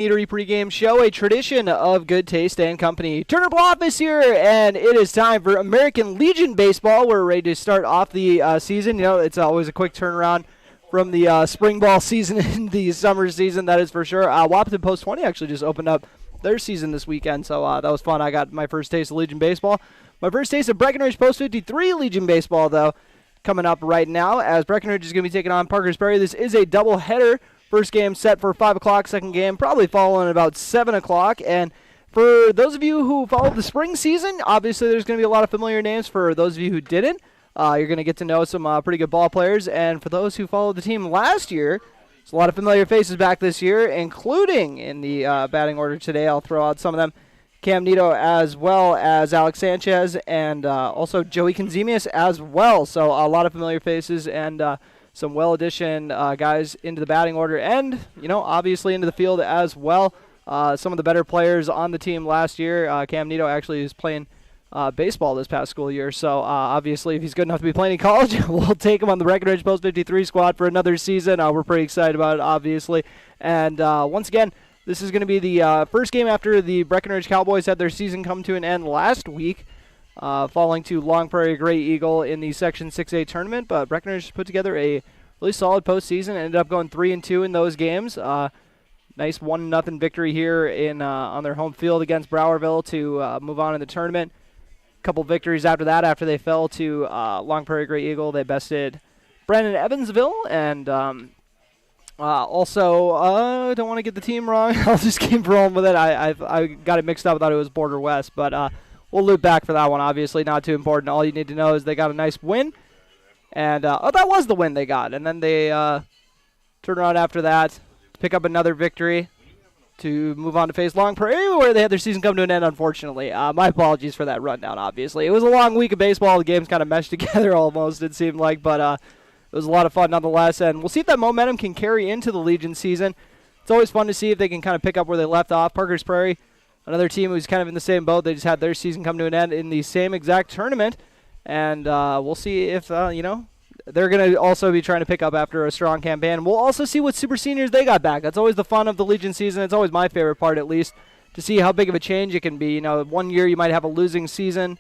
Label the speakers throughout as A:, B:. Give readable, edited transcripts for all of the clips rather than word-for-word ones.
A: Eatery pregame show, a tradition of Good Taste and Company. Turner Bluff is here, and it is time for American Legion baseball. We're ready to start off the season. You know, it's always a quick turnaround from the spring ball season in the summer season, that is for sure. Wahpeton Post 20 actually just opened up their season this weekend, so that was fun. I got my first taste of Legion baseball. My first taste of Breckenridge Post 53 Legion baseball, though, coming up right now, as Breckenridge is going to be taking on Parker's Prairie. This is a doubleheader. First game set for 5 o'clock, second game probably following at about 7 o'clock. And for those of you who followed the spring season, obviously there's going to be a lot of familiar names. For those of you who didn't, you're going to get to know some pretty good ball players. And for those who followed the team last year, there's a lot of familiar faces back this year, including in the batting order today. I'll throw out some of them. Cam Nito as well as Alex Sanchez and also Joey Conzemius as well. So a lot of familiar faces and some well-additioned guys into the batting order and, you know, obviously into the field as well. Some of the better players on the team last year. Cam Nito actually is playing baseball this past school year. So, obviously, if he's good enough to be playing in college, we'll take him on the Breckenridge Post 53 squad for another season. We're pretty excited about it, obviously. And once again, this is going to be the first game after the Breckenridge Cowboys had their season come to an end last week. Falling to Long Prairie Gray Eagle in the Section 6A tournament, but Breckenridge put together a really solid postseason. Ended up going 3-2 in those games. Nice 1-0 victory here in on their home field against Browerville to move on in the tournament. A couple victories after that, after they fell to Long Prairie Gray Eagle, they bested Brandon Evansville, and also don't want to get the team wrong. I'll just keep rolling with it. I got it mixed up. I thought it was Border West, but we'll loop back for that one, obviously. Not too important. All you need to know is they got a nice win. And, that was the win they got. And then they turned around after that to pick up another victory to move on to face Long Prairie, where they had their season come to an end, unfortunately. My apologies for that rundown, obviously. It was a long week of baseball. The games kind of meshed together almost, it seemed like. But it was a lot of fun nonetheless. And we'll see if that momentum can carry into the Legion season. It's always fun to see if they can kind of pick up where they left off. Parker's Prairie, another team who's kind of in the same boat. They just had their season come to an end in the same exact tournament. And we'll see if, they're going to also be trying to pick up after a strong campaign. We'll also see what super seniors they got back. That's always the fun of the Legion season. It's always my favorite part, at least, to see how big of a change it can be. You know, one year you might have a losing season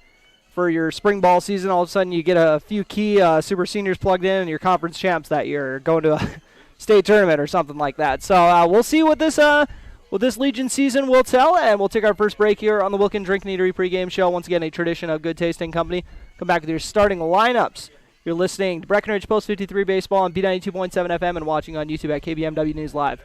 A: for your spring ball season. All of a sudden you get a few key super seniors plugged in and your conference champs that year, or going to a state tournament or something like that. So we'll see what this Legion season will tell, and we'll take our first break here on the Wilkin Drink and Eatery pregame show. Once again, a tradition of Good Taste and Company. Come back with your starting lineups. You're listening to Breckenridge Post 53 Baseball on B92.7 FM and watching on YouTube at KBMW News Live.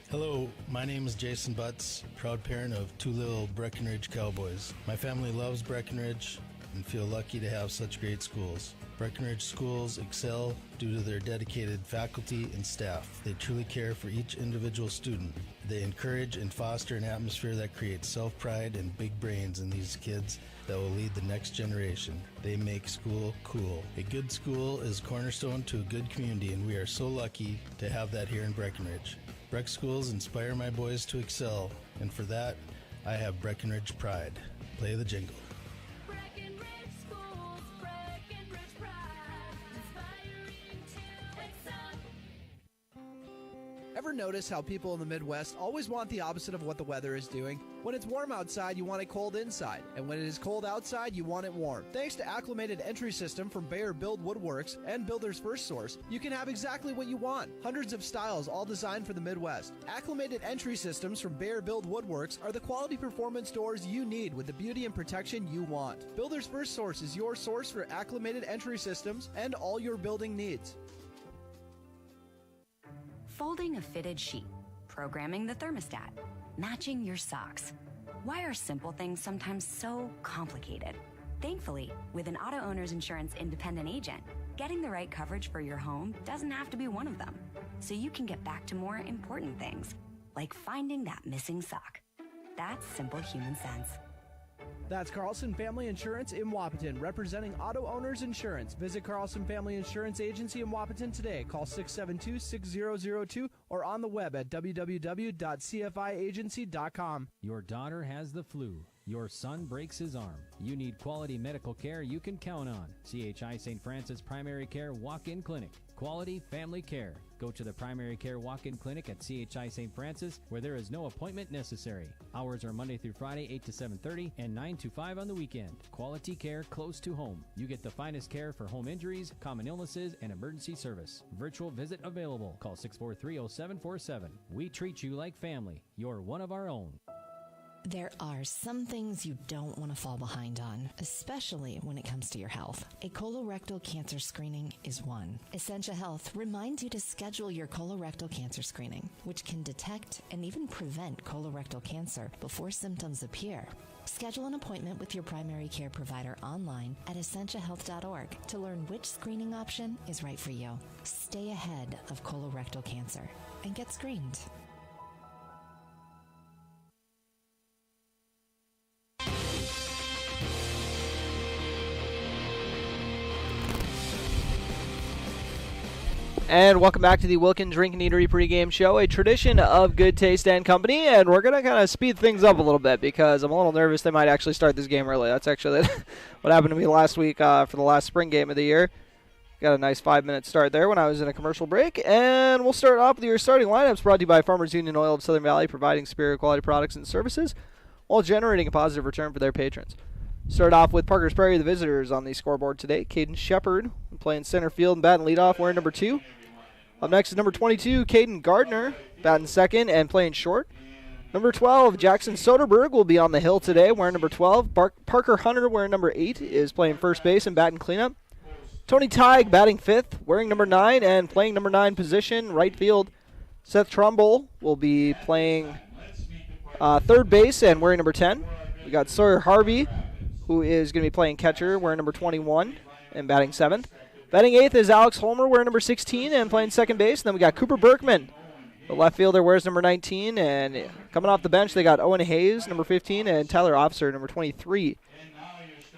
B: Hello, my name is Jason Butts, proud parent of two little Breckenridge Cowboys. My family loves Breckenridge and feel lucky to have such great schools. Breckenridge schools excel due to their dedicated faculty and staff. They truly care for each individual student. They encourage and foster an atmosphere that creates self-pride and big brains in these kids that will lead the next generation. They make school cool. A good school is cornerstone to a good community, and we are so lucky to have that here in Breckenridge. Breck schools inspire my boys to excel, and for that, I have Breckenridge pride. Play the jingle.
C: Ever notice how people in the Midwest always want the opposite of what the weather is doing? When it's warm outside, you want it cold inside. And when it is cold outside, you want it warm. Thanks to Acclimated Entry System from Bayer Build Woodworks and Builder's First Source, you can have exactly what you want. Hundreds of styles, all designed for the Midwest. Acclimated Entry Systems from Bayer Build Woodworks are the quality performance doors you need with the beauty and protection you want. Builder's First Source is your source for acclimated entry systems and all your building needs.
D: Folding a fitted sheet, programming the thermostat, matching your socks. Why are simple things sometimes so complicated? Thankfully, with an Auto Owners Insurance independent agent, getting the right coverage for your home doesn't have to be one of them. So you can get back to more important things, like finding that missing sock. That's simple human sense.
C: That's Carlson Family Insurance in Wahpeton, representing Auto Owners Insurance. Visit Carlson Family Insurance Agency in Wahpeton today. Call 672-6002 or on the web at www.cfiagency.com.
E: Your daughter has the flu. Your son breaks his arm. You need quality medical care you can count on. CHI St. Francis Primary Care Walk-In Clinic. Quality family care. Go to the Primary Care Walk-In Clinic at CHI St. Francis, where there is no appointment necessary. Hours are Monday through Friday, 8 to 7:30 and 9 to 5 on the weekend. Quality care close to home. You get the finest care for home injuries, common illnesses, and emergency service. Virtual visit available. Call 643-0747. We treat you like family. You're one of our own.
F: There are some things you don't want to fall behind on, especially when it comes to your health. A colorectal cancer screening is one. Essentia Health reminds you to schedule your colorectal cancer screening, which can detect and even prevent colorectal cancer before symptoms appear. Schedule an appointment with your primary care provider online at essentiahealth.org to learn which screening option is right for you. Stay ahead of colorectal cancer and get screened.
A: And welcome back to the Wilkins Drink and Eatery pregame show, a tradition of Good Taste and Company. And we're going to kind of speed things up a little bit because I'm a little nervous they might actually start this game early. That's actually what happened to me last week for the last spring game of the year. Got a nice 5-minute start there when I was in a commercial break. And we'll start off with your starting lineups brought to you by Farmers Union Oil of Southern Valley, providing superior quality products and services while generating a positive return for their patrons. Start off with Parker's Prairie, the visitors on the scoreboard today. Caden Shepard playing center field and batting leadoff, wearing number 2. Up next is number 22, Caden Gardner, batting second and playing short. Number 12, Jackson Soderberg will be on the hill today, wearing number 12. Parker Hunter, wearing number 8, is playing first base and batting cleanup. Tony Teig, batting fifth, wearing number 9 and playing number 9 position, right field. Seth Trumbull will be playing third base and wearing number 10. We got Sawyer Harvey, who is going to be playing catcher, wearing number 21 and batting 7th. Batting 8th is Alex Holmer, wearing number 16 and playing second base. And then we got Cooper Berkman, the left fielder, wears number 19. And coming off the bench, they got Owen Hayes, number 15, and Tyler Officer, number 23.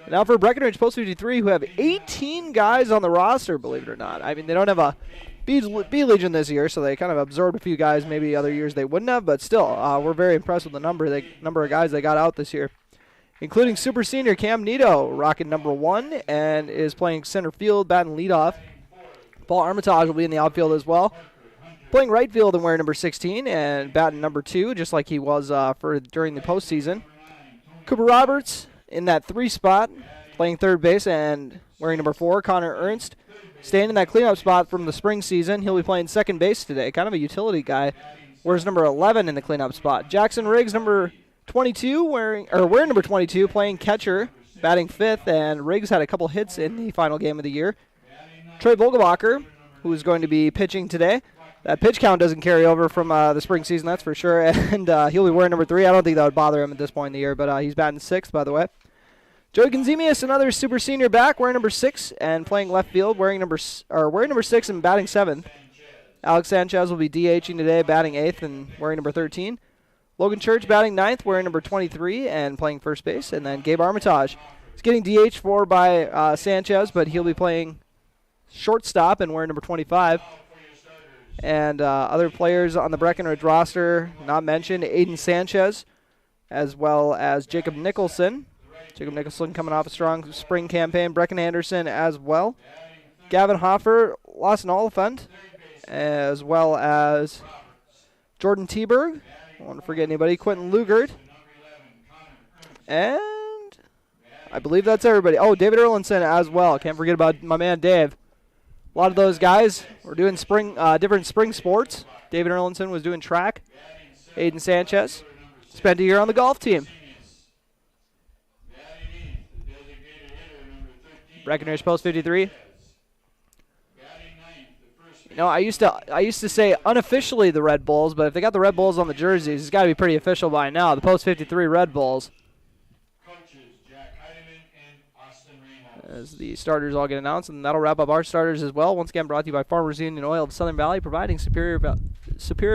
A: And now for Breckenridge Post 53, who have 18 guys on the roster, believe it or not. I mean, they don't have a B Legion this year, so they kind of absorbed a few guys maybe other years they wouldn't have. But still, we're very impressed with the number of guys they got out this year, including super senior Cam Nito, rocking number 1 and is playing center field, batting leadoff. Paul Armitage will be in the outfield as well, playing right field and wearing number 16 and batting number 2, just like he was during the postseason. Cooper Roberts in that 3 spot, playing third base and wearing number 4. Connor Ernst staying in that cleanup spot from the spring season. He'll be playing second base today, kind of a utility guy. Wears number 11 in the cleanup spot. Jackson Riggs, number 22, wearing number 22, playing catcher, batting fifth, and Riggs had a couple hits in the final game of the year. Trey Vogelbacher, who is going to be pitching today. That pitch count doesn't carry over from the spring season, that's for sure, and he'll be wearing number 3. I don't think that would bother him at this point in the year, but he's batting 6th, by the way. Joey Gonzemius, another super senior back, wearing number 6 and playing left field, wearing number 6 and batting 7th. Alex Sanchez will be DHing today, batting 8th and wearing number 13. Logan Church batting 9th, wearing number 23 and playing first base. And then Gabe Armitage is getting DH for by Sanchez, but he'll be playing shortstop and wearing number 25. And other players on the Breckenridge roster not mentioned, Aiden Sanchez, as well as Jacob Nicholson. Jacob Nicholson coming off a strong spring campaign. Brecken Anderson as well. Gavin Hoffer, Lawson Oliphant, as well as Jordan Teberg. I don't want to forget anybody. Quentin Lugert. And I believe that's everybody. Oh, David Erlinson as well. Can't forget about my man Dave. A lot of those guys were doing different spring sports. David Erlinson was doing track. Aiden Sanchez spent a year on the golf team. Breckenridge Post 53. You know, I used to say unofficially the Red Bulls, but if they got the Red Bulls on the jerseys, it's got to be pretty official by now. The Post 53 Red Bulls. As the starters all get announced, and that'll wrap up our starters as well. Once again, brought to you by Farmers Union Oil of Southern Valley, providing superior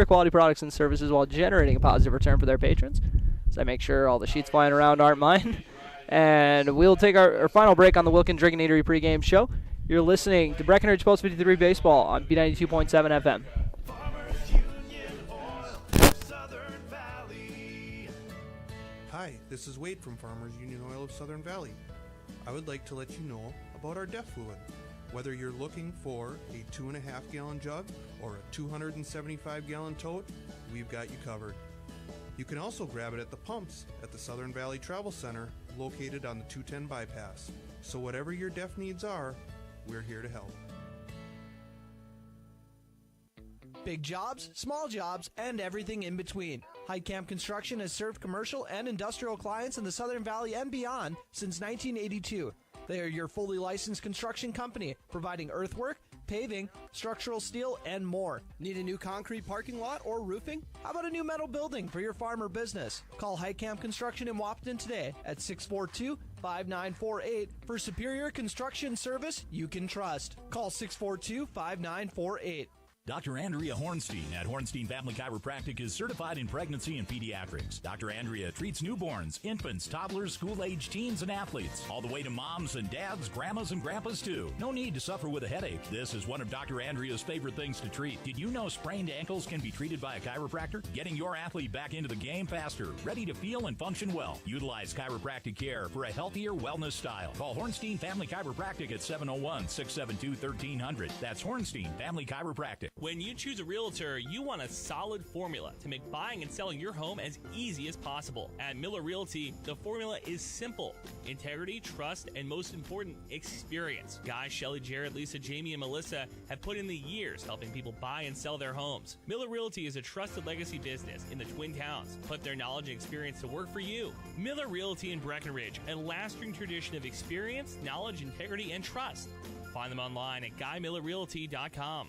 A: quality products and services while generating a positive return for their patrons. So I make sure all the sheets flying around aren't mine. And we'll take our final break on the Wilkins Drink and Eatery pregame show. You're listening to Breckenridge Post 53 Baseball on B92.7 FM.
G: Hi, Hi, this is Wade from Farmers Union Oil of Southern Valley. I would like to let you know about our DEF fluid. Whether you're looking for a 2.5 gallon jug or a 275 gallon tote, we've got you covered. You can also grab it at the pumps at the Southern Valley Travel Center located on the 210 bypass. So whatever your DEF needs are, we're here to help.
C: Big jobs, small jobs, and everything in between. Heitkamp Construction has served commercial and industrial clients in the Southern Valley and beyond since 1982. They are your fully licensed construction company, providing earthwork, paving, structural steel, and more. Need a new concrete parking lot or roofing? How about a new metal building for your farm or business? Call Heitkamp Construction in Wapton today at 642-5948 for superior construction service you can trust. Call 642-5948.
H: Dr. Andrea Hornstein at Hornstein Family Chiropractic is certified in pregnancy and pediatrics. Dr. Andrea treats newborns, infants, toddlers, school-age teens, and athletes, all the way to moms and dads, grandmas and grandpas too. No need to suffer with a headache. This is one of Dr. Andrea's favorite things to treat. Did you know sprained ankles can be treated by a chiropractor? Getting your athlete back into the game faster, ready to feel and function well. Utilize chiropractic care for a healthier wellness style. Call Hornstein Family Chiropractic at 701-672-1300. That's Hornstein Family Chiropractic.
I: When you choose a realtor, you want a solid formula to make buying and selling your home as easy as possible. At Miller Realty, the formula is simple: integrity, trust, and most important, experience. Guy, Shelley, Jared, Lisa, Jamie, and Melissa have put in the years helping people buy and sell their homes. Miller Realty is a trusted legacy business in the Twin Towns. Put their knowledge and experience to work for you. Miller Realty in Breckenridge, a lasting tradition of experience, knowledge, integrity, and trust. Find them online at GuyMillerRealty.com.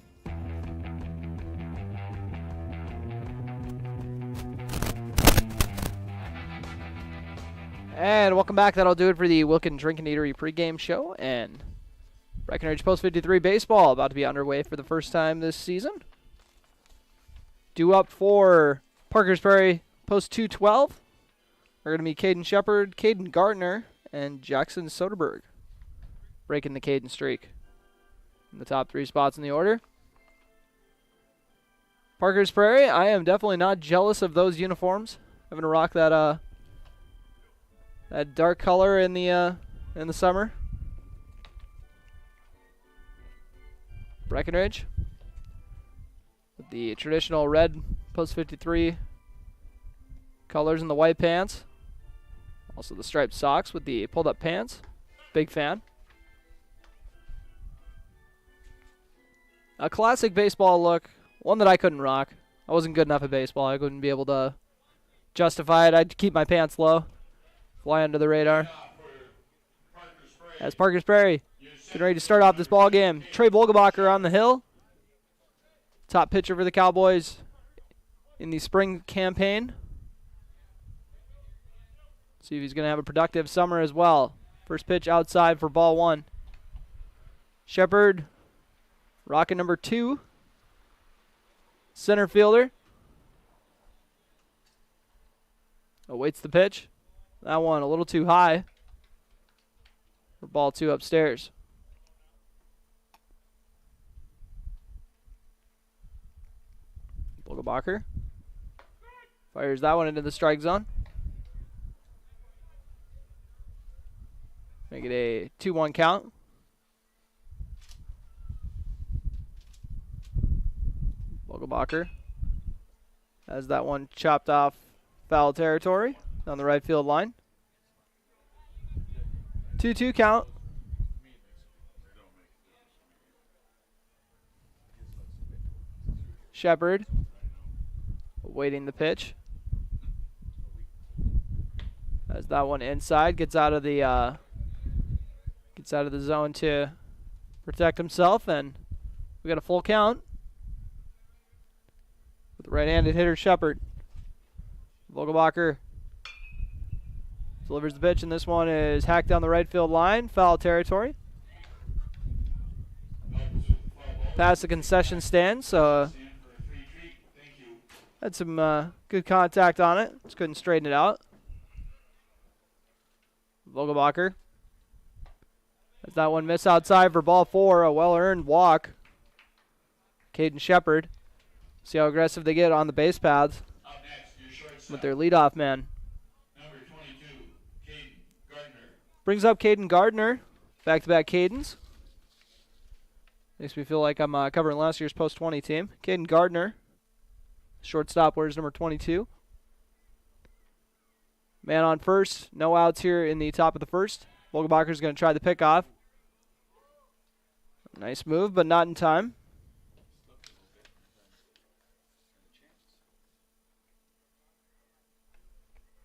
A: And welcome back. That'll do it for the Wilkin Drink and Eatery pregame show. And Breckenridge Post 53 baseball about to be underway for the first time this season. Due up for Parkersbury Post 212 are going to be Caden Shepard, Caden Gardner, and Jackson Soderberg breaking the Caden streak in the top three spots in the order. Parkersbury, I am definitely not jealous of those uniforms. I'm going to rock that that dark color in the summer. Breckenridge with the traditional red Post 53 colors and the white pants. Also the striped socks with the pulled up pants. Big fan. A classic baseball look. One that I couldn't rock. I wasn't good enough at baseball. I wouldn't be able to justify it. I'd keep my pants low. Fly under the radar. As Parkersbury getting ready to start off this ball game. Trey Volgebacher on the hill. Top pitcher for the Cowboys in the spring campaign. See if he's going to have a productive summer as well. First pitch outside for ball one. Shepard, rocket number 2. Center fielder. Awaits the pitch. That one a little too high for ball 2 upstairs. Volgebacher fires that one into the strike zone. Make it a 2-1 count. Volgebacher has that one chopped off foul territory on the right field line. 2-2 count. Shepard awaiting the pitch. As that one inside, gets out of the zone to protect himself, and we got a full count with the right-handed hitter Shepard. Volgebacher delivers the pitch, and this one is hacked down the right field line, foul territory. Past the concession stand, so had some good contact on it. Just couldn't straighten it out. Volgebacher. As that one miss outside for ball 4, a well-earned walk. Caden Shepard. See how aggressive they get on the base paths with their leadoff man. Brings up Caden Gardner. Back-to-back Cadens. Makes me feel like I'm covering last year's post-20 team. Caden Gardner. Shortstop wears number 22. Man on first. No outs here in the top of the first. Vogelbacher's going to try the pickoff. Nice move, but not in time.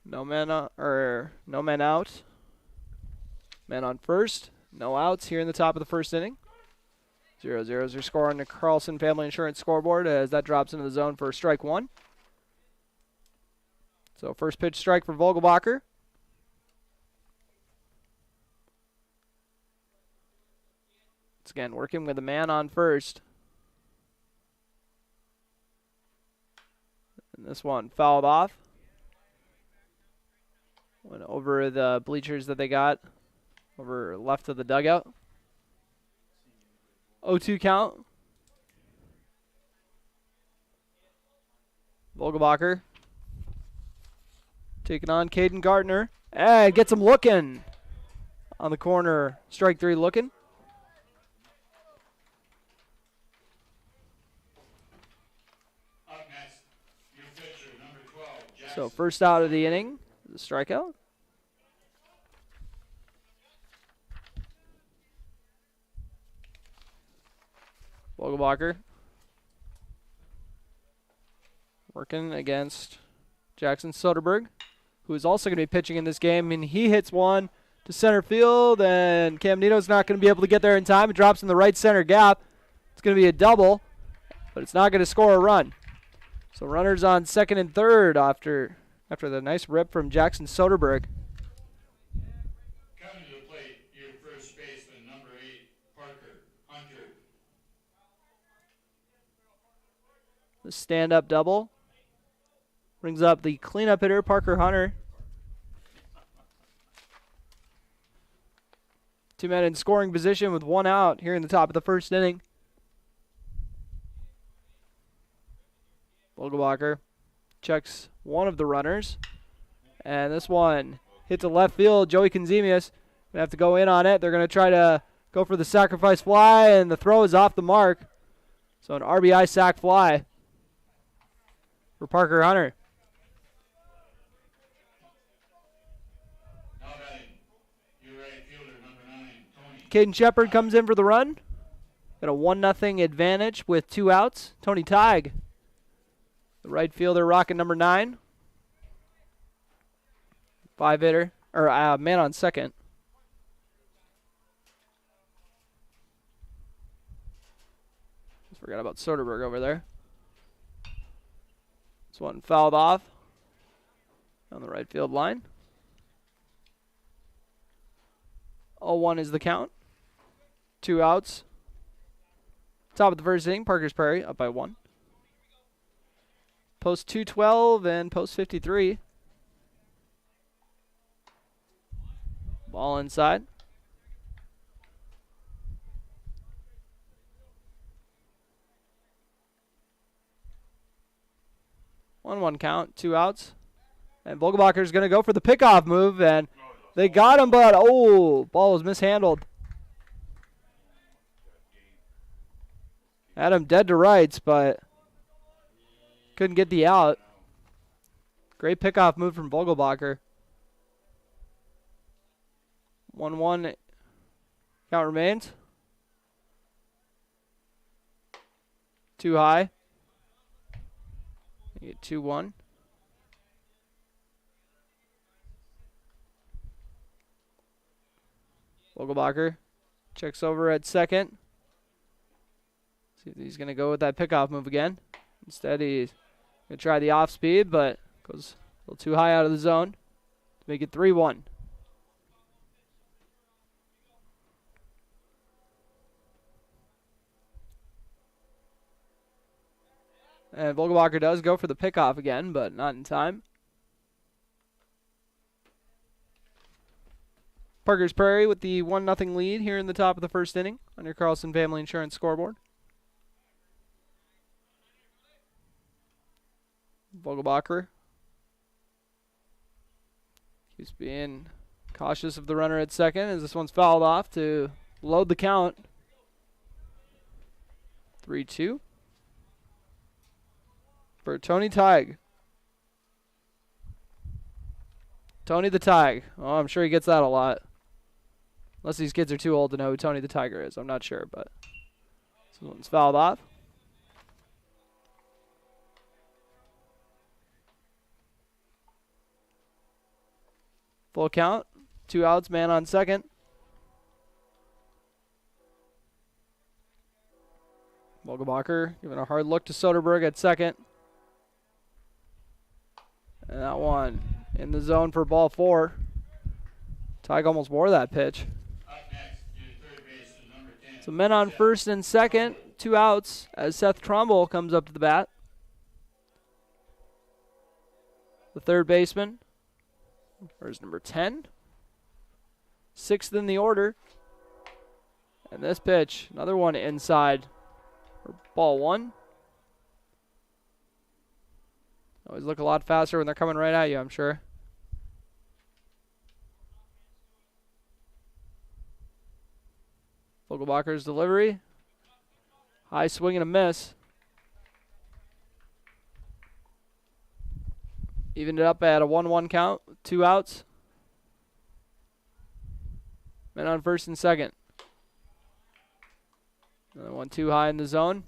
A: No man out. Man on first. No outs here in the top of the first inning. 0-0 is your score on the Carlson Family Insurance scoreboard as that drops into the zone for strike one. So first pitch strike for Vogelbacher. Once again, working with a man on first. And this one fouled off. Went over the bleachers that they got. Over left of the dugout. 0-2 count. Vogelbacher taking on Caden Gardner. And gets him looking on the corner. Strike three looking.
J: Up next, your pitcher, number 12, Jackson.
A: So first out of the inning, the strikeout. Vogelbacher working against Jackson Soderberg, who is also going to be pitching in this game. And he hits one to center field, and Cam Nito's not going to be able to get there in time. It drops in the right center gap. It's going to be a double, but it's not going to score a run. So runners on second and third after the nice rip from Jackson Soderberg.
J: Coming to the plate, your first baseman, number 8, Parker Hunter.
A: The stand-up double brings up the cleanup hitter, Parker Hunter. Two men in scoring position with one out here in the top of the first inning. Vogelbacher checks one of the runners. And this one hit to left field. Joey Konzemius going to have to go in on it. They're going to try to go for the sacrifice fly, and the throw is off the mark. So an RBI sac fly for Parker Hunter.
J: Now batting, your right fielder, number 9, Tony.
A: Caden Shepard comes in for the run. Got a 1-0 advantage with 2 outs. Tony Teig, the right fielder, rocking number 9. 5-hitter, or man on second. Just forgot about Soderberg over there. This one fouled off on the right field line. 0-1 is the count. 2 outs. Top of the first inning, Parker's Prairie up by 1. Post 212 and post 53. Ball inside. One count, 2 outs. And Vogelbacher's going to go for the pickoff move, and they got him, but ball was mishandled. Had him dead to rights, but couldn't get the out. Great pickoff move from Vogelbacher. 1-1 count remains. Too high. You get 2-1. Vogelbacher checks over at second. See if he's going to go with that pickoff move again. Instead, he's going to try the off speed, but goes a little too high out of the zone to make it 3-1. And Vogelbacher does go for the pickoff again, but not in time. Parker's Prairie with the 1-0 lead here in the top of the first inning on your Carlson Family Insurance scoreboard. Vogelbacher keeps being Cautious of the runner at second as this one's fouled off to load the count. 3-2 for Tony Tig. Tony the Tig. Oh, I'm sure he gets that a lot. Unless these kids are too old to know who Tony the Tiger is. I'm not sure, but this one's fouled off. Full count. 2 outs, man on second. Vogelbacher giving a hard look to Soderberg at second. And that one in the zone for ball 4. Tig almost wore that pitch.
J: Up next, your third baseman, number 10.
A: So men on first and second, 2 outs as Seth Trumbull comes up to the bat. The third baseman, there's number 10. 6th in the order. And this pitch, another one inside for ball 1. Always look a lot faster when they're coming right at you, I'm sure. Vogelbacher's delivery. High swing and a miss. Evened it up at a 1-1 count. 2 outs. Men on first and second. Another one too high in the zone.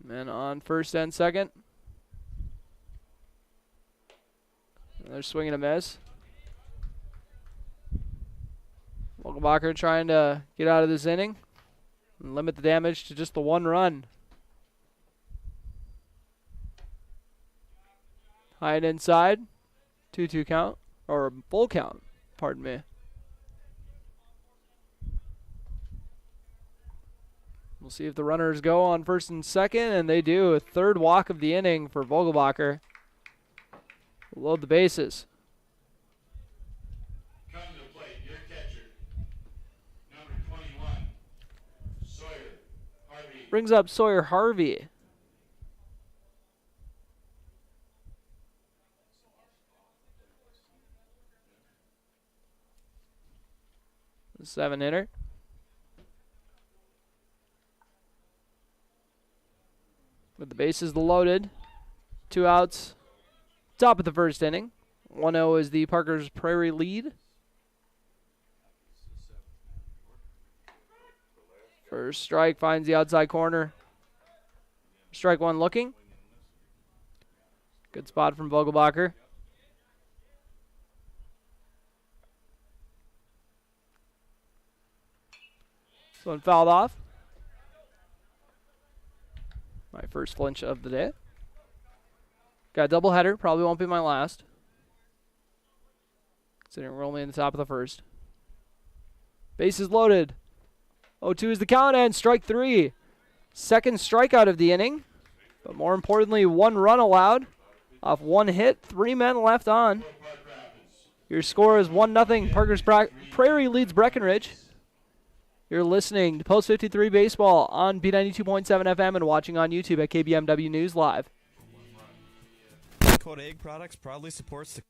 A: Men on first and second. Another swing and a miss. Vogelbacher trying to get out of this inning and limit the damage to just the 1 run. High and inside. 2-2 count. Or full count. Pardon me. We'll see if the runners go on first and second, and they do. A third walk of the inning for Vogelbacher. Load the bases.
J: Come to the plate, your catcher, number 21, Sawyer Harvey.
A: Brings up Sawyer Harvey. The 7-hitter. With the bases loaded. 2 outs. Top of the first inning. 1-0 is the Parker's Prairie lead. First strike finds the outside corner. Strike 1 looking. Good spot from Vogelbacher. This one fouled off. My first flinch of the day. Got a doubleheader. Probably won't be my last. Considering we're only in the top of the first. Bases loaded. 0-2 is the count, and strike 3. Second strikeout of the inning. But more importantly, 1 run allowed. Off 1 hit, 3 men left on. Your score is 1-0. Parker's Prairie leads Breckenridge. You're listening to Post 53 Baseball on B92.7 FM and watching on YouTube at KBMW News Live.
K: Code Egg Products proudly supports the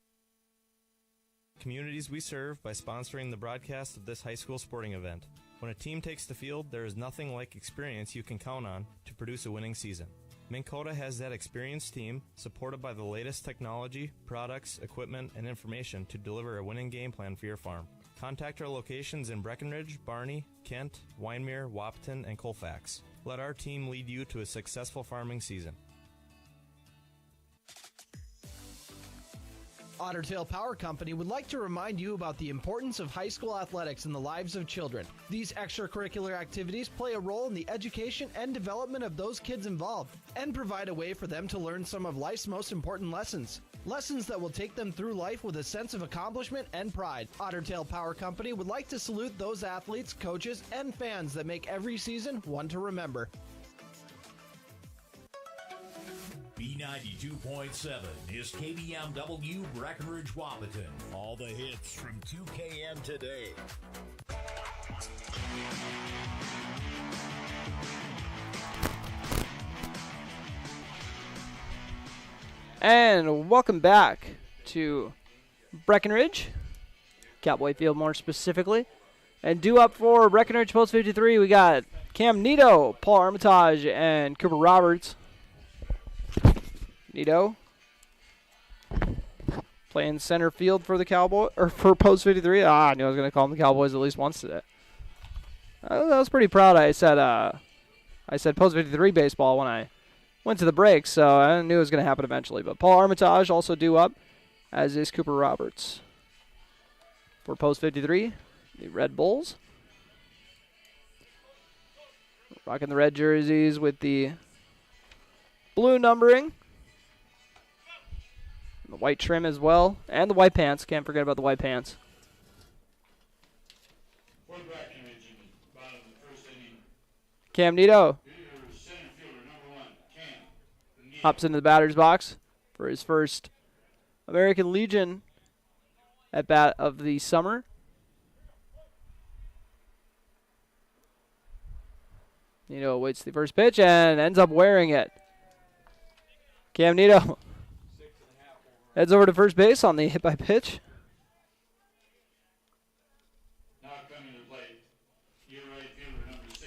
K: communities we serve by sponsoring the broadcast of this high school sporting event. When a team takes the field, there is nothing like experience you can count on to produce a winning season. Minn Kota has that experienced team, supported by the latest technology, products, equipment, and information to deliver a winning game plan for your farm. Contact our locations in Breckenridge, Barney, Kent, Wyndmere, Wahpeton, and Colfax. Let our team lead you to a successful farming season.
C: Otter Tail Power Company would like to remind you about the importance of high school athletics in the lives of children. These extracurricular activities play a role in the education and development of those kids involved and provide a way for them to learn some of life's most important lessons. Lessons that will take them through life with a sense of accomplishment and pride. Otter Tail Power Company would like to salute those athletes, coaches, and fans that make every season one to remember.
H: B92.7 is KBMW Breckenridge Wahpeton. All the hits from 2KN today.
A: And welcome back to Breckenridge, Cowboy Field more specifically. And due up for Breckenridge Post 53, we got Cam Nito, Paul Armitage, and Cooper Roberts. Nito playing center field for the Cowboy or for Post 53. I knew I was going to call them the Cowboys at least once today. I was pretty proud. I said Post 53 baseball when I went to the break, so I knew it was going to happen eventually. But Paul Armitage also due up, as is Cooper Roberts. For Post 53, the Red Bulls. Rocking the red jerseys with the blue numbering. The white trim as well, and the white pants. Can't forget about the white pants. Cam Nito hops into the batter's box for his first American Legion at bat of the summer. Nito awaits the first pitch and ends up wearing it. Cam Nito heads over to first base on the hit by pitch.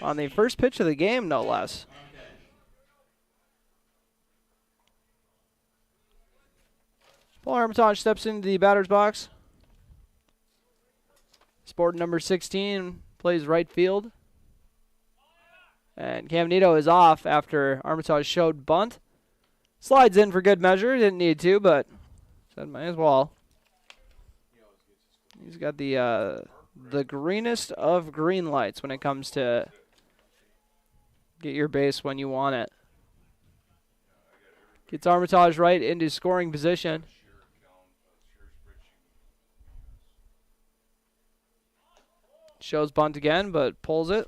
A: On the first pitch of the game, no less. Paul Armitage steps into the batter's box. Sport number 16 plays right field. And Cam Nito is off after Armitage showed bunt. Slides in for good measure. Didn't need to, but said might as well. He's got the greenest of green lights when it comes to get your base when you want it. Gets Armitage right into scoring position. Shows bunt again, but pulls it.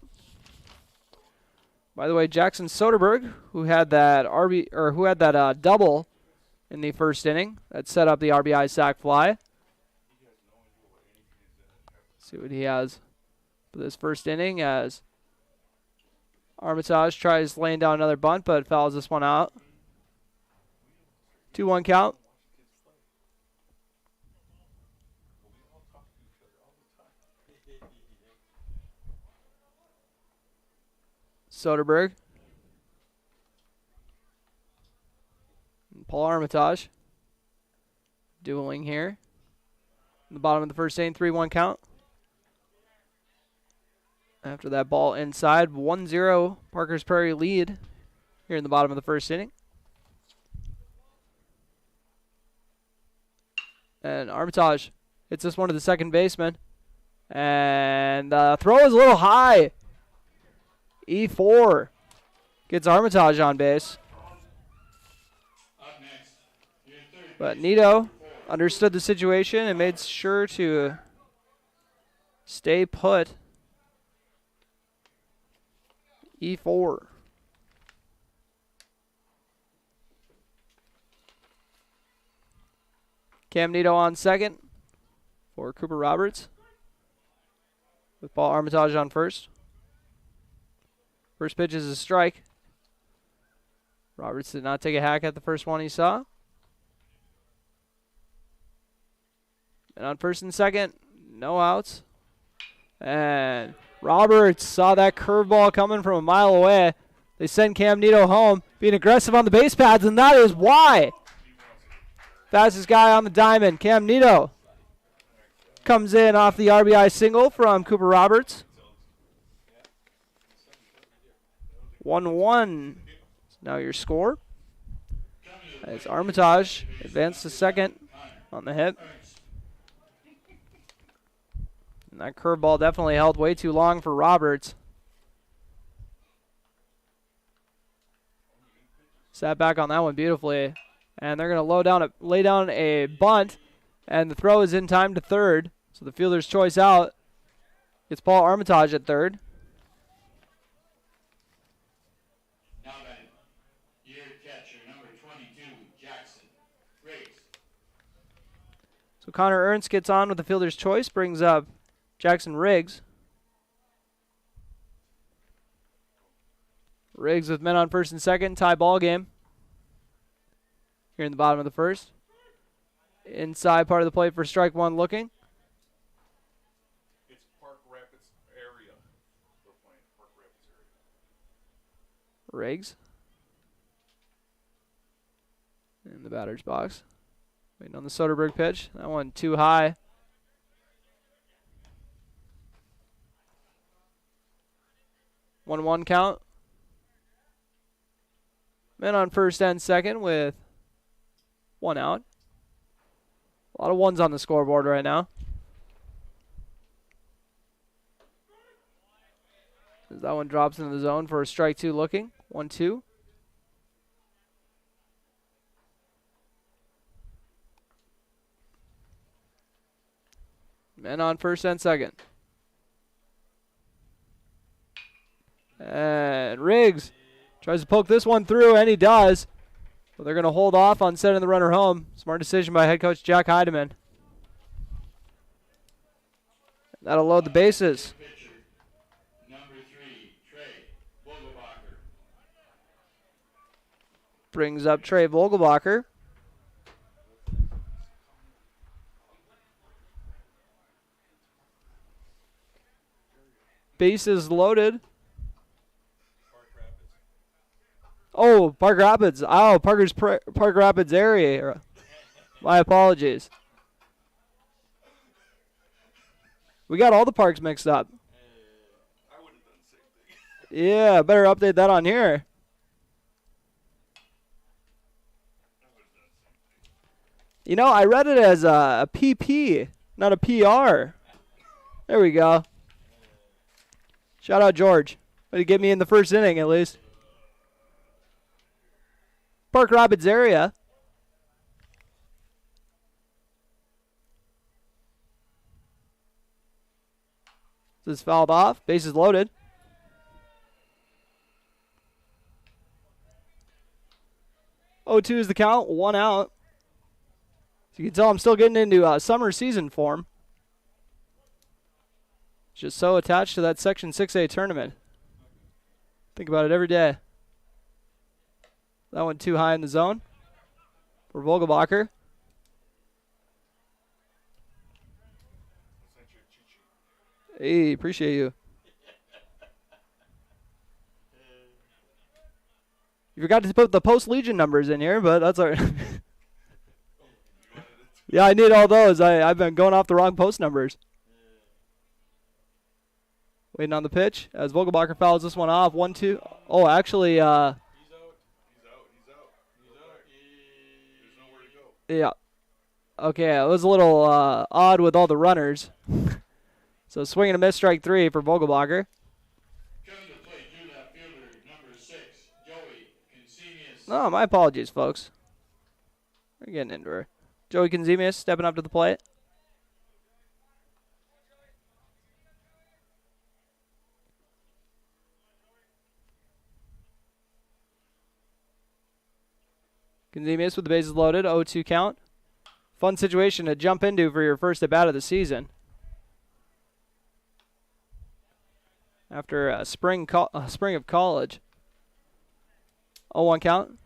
A: By the way, Jackson Soderberg, who had that double in the first inning, that set up the RBI sac fly. Let's see what he has for this first inning as Armitage tries laying down another bunt, but fouls this one out. 2-1 count. Soderberg. And Paul Armitage dueling here. In the bottom of the first inning, 3-1 count. After that ball inside, 1-0 Parker's Prairie lead here in the bottom of the first inning. And Armitage hits this one to the second baseman. And the throw is a little high. E4 gets Armitage on base. But Nito understood the situation and made sure to stay put. E4. Cam Nito on second for Cooper Roberts. With Paul Armitage on first. First pitch is a strike. Roberts did not take a hack at the first one he saw. And on first and second, no outs. And Roberts saw that curveball coming from a mile away. They send Cam Nito home, being aggressive on the base paths, and that is why. Fastest guy on the diamond, Cam Nito, comes in off the RBI single from Cooper Roberts. 1-1 is now your score. As Armitage advanced to second on the hit. And that curveball definitely held way too long for Roberts. Sat back on that one beautifully. And they're going to lay down a bunt. And the throw is in time to third. So the fielder's choice out. It's Paul Armitage at third. So Connor Ernst gets on with the fielder's choice, brings up Jackson Riggs. Riggs with men on first and second, tie ball game. here in the bottom of the first. Inside part of the plate for strike one looking.
J: It's Park Rapids area. They're playing Park Rapids area.
A: Riggs. In the batter's box. Waiting on the Soderberg pitch. That one too high. One count. Men on first and second with one out. A lot of ones on the scoreboard right now. As that one drops into the zone for a strike two looking. 1-2. Men on first and second. And Riggs tries to poke this one through, and he does. But they're going to hold off on sending the runner home. Smart decision by head coach Jack Heidemann. That'll load the bases.
J: Number 3, Trey Vogelbacher.
A: Brings up Trey Vogelbacher. Bases loaded. Oh, Park Rapids. Oh, Park Rapids area. My apologies. We got all the parks mixed up.
J: I would have done the same thing.
A: Yeah, better update that on here. You know, I read it as a PP, not a PR. There we go. Shout out George. Way to get me in the first inning at least. Park Rapids area. This is fouled off. Bases loaded. Oh, 2 is the count. 1 out. So you can tell I'm still getting into summer season form. Just so attached to that Section 6A tournament. Think about it every day. That one too high in the zone for Vogelbacher. Hey, appreciate you. You forgot to put the Post Legion numbers in here, but that's all right. Yeah, I need all those. I've been going off the wrong post numbers. Waiting on the pitch as Vogelbacher fouls this one off. 1-2. Oh, actually,
J: He's out. There's nowhere to go.
A: yeah. Okay, it was a little odd with all the runners. So swing and a miss, strike 3 for Vogelbacher.
J: Coming to play, do that fielder, number 6, Joey Consemius.
A: Oh, my apologies, folks. We're getting into her. Joey Consemius stepping up to the plate. Consemius with the bases loaded, 0-2 count. Fun situation to jump into for your first at-bat of the season. After a spring of college. 0-1 count.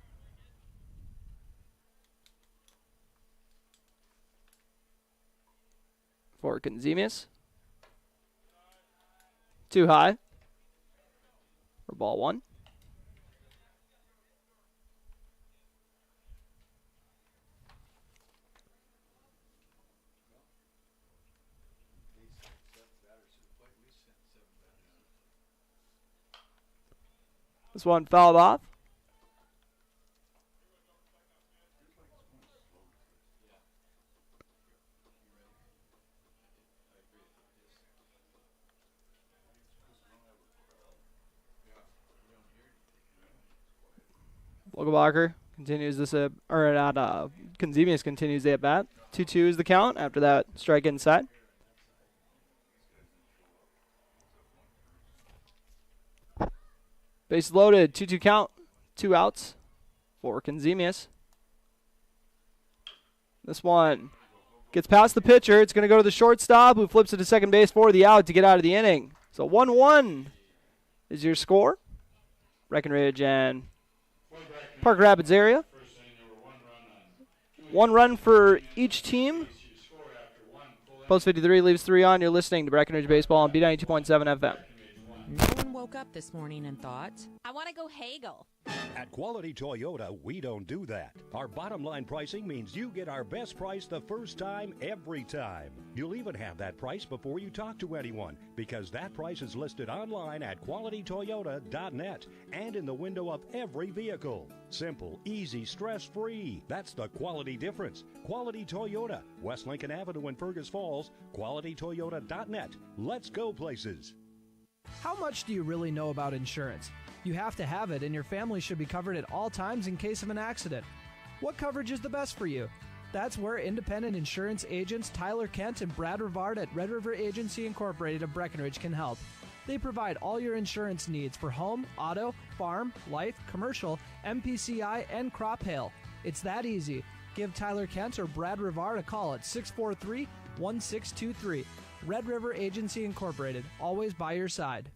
A: For Consemius. Too high. For ball 1. This one fouled off. Vogelbacher continues this, Consemius continues the at-bat. 2-2 is the count after that strike inside. Base loaded, 2-2 count, 2 outs for Consemius. This one gets past the pitcher. It's going to go to the shortstop, who flips it to second base for the out to get out of the inning. So 1-1 is your score. Breckenridge and Park Rapids area.
J: First inning, there were 1 run on
A: 1 run for each team. Post 53 leaves 3 on. You're listening to Breckenridge Baseball on B92.7 FM.
L: No one woke up this morning and thought,
M: I want to go Hagel.
N: At Quality Toyota, we don't do that. Our bottom line pricing means you get our best price the first time, every time. You'll even have that price before you talk to anyone, because that price is listed online at qualitytoyota.net and in the window of every vehicle. Simple, easy, stress-free. That's the quality difference. Quality Toyota, West Lincoln Avenue in Fergus Falls, qualitytoyota.net. Let's go places.
C: How much do you really know about insurance? You have to have it, and your family should be covered at all times in case of an accident. What coverage is the best for you? That's where independent insurance agents Tyler Kent and Brad Rivard at Red River Agency Incorporated of Breckenridge can help. They provide all your insurance needs for home, auto, farm, life, commercial, MPCI, and crop hail. It's that easy. Give Tyler Kent or Brad Rivard a call at 643-1623. Red River Agency Incorporated, always by your side.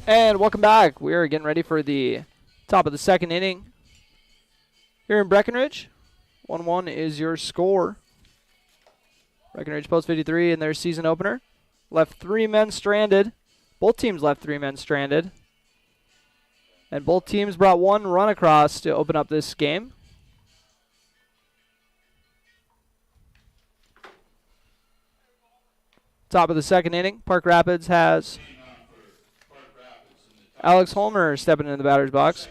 A: And welcome back. We are getting ready for the top of the second inning here in Breckenridge. 1-1 is your score. Breckenridge Post 53 in their season opener. Left 3 men stranded. Both teams left 3 men stranded. And both teams brought 1 run across to open up this game. Top of the second inning, Park Rapids has Alex Holmer stepping into the batter's box.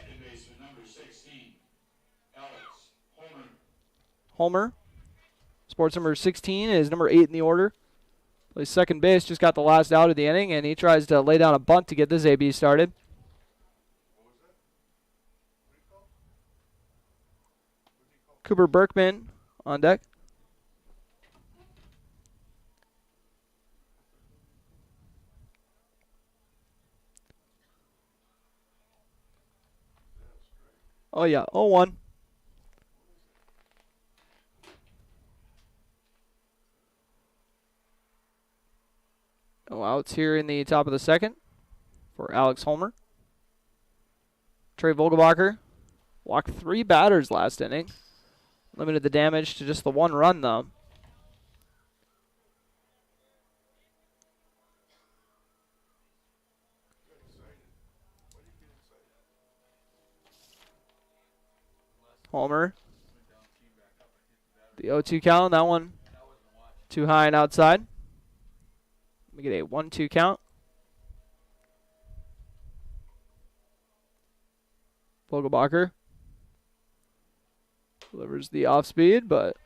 A: Holmer, sports number 16, is number 8 in the order. Plays second base, just got the last out of the inning, and he tries to lay down a bunt to get this AB started. Cooper Berkman on deck. Oh, yeah, 0-1. No outs here in the top of the second for Alex Holmer. Trey Vogelbacher walked 3 batters last inning. Limited the damage to just the 1 run, though. Holmer. The 0-2 count, that one too high and outside. We get a 1-2 count. Vogelbacher delivers the off speed, but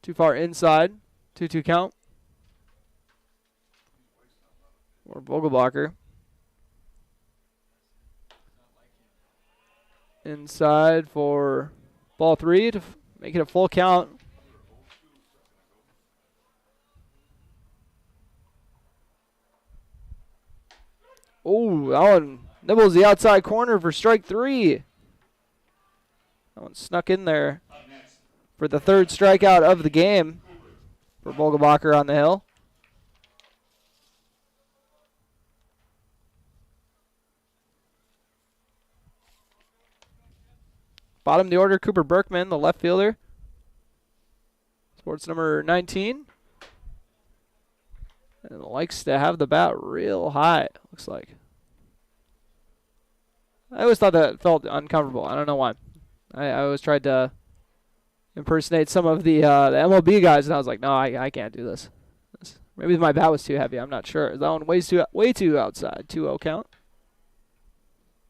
A: too far inside. 2-2 count. Or Vogelbacher. Inside for ball 3 to make it a full count. Oh, that one nibbles the outside corner for strike 3. That one snuck in there for the 3rd strikeout of the game for Vogelbacher on the hill. Bottom of the order, Cooper Berkman, the left fielder. Sports number 19. And likes to have the bat real high, looks like. I always thought that felt uncomfortable. I don't know why. I always tried to impersonate some of the MLB guys, and I was like, no, I can't do this. Maybe my bat was too heavy. I'm not sure. That one way too outside. 2-0 count.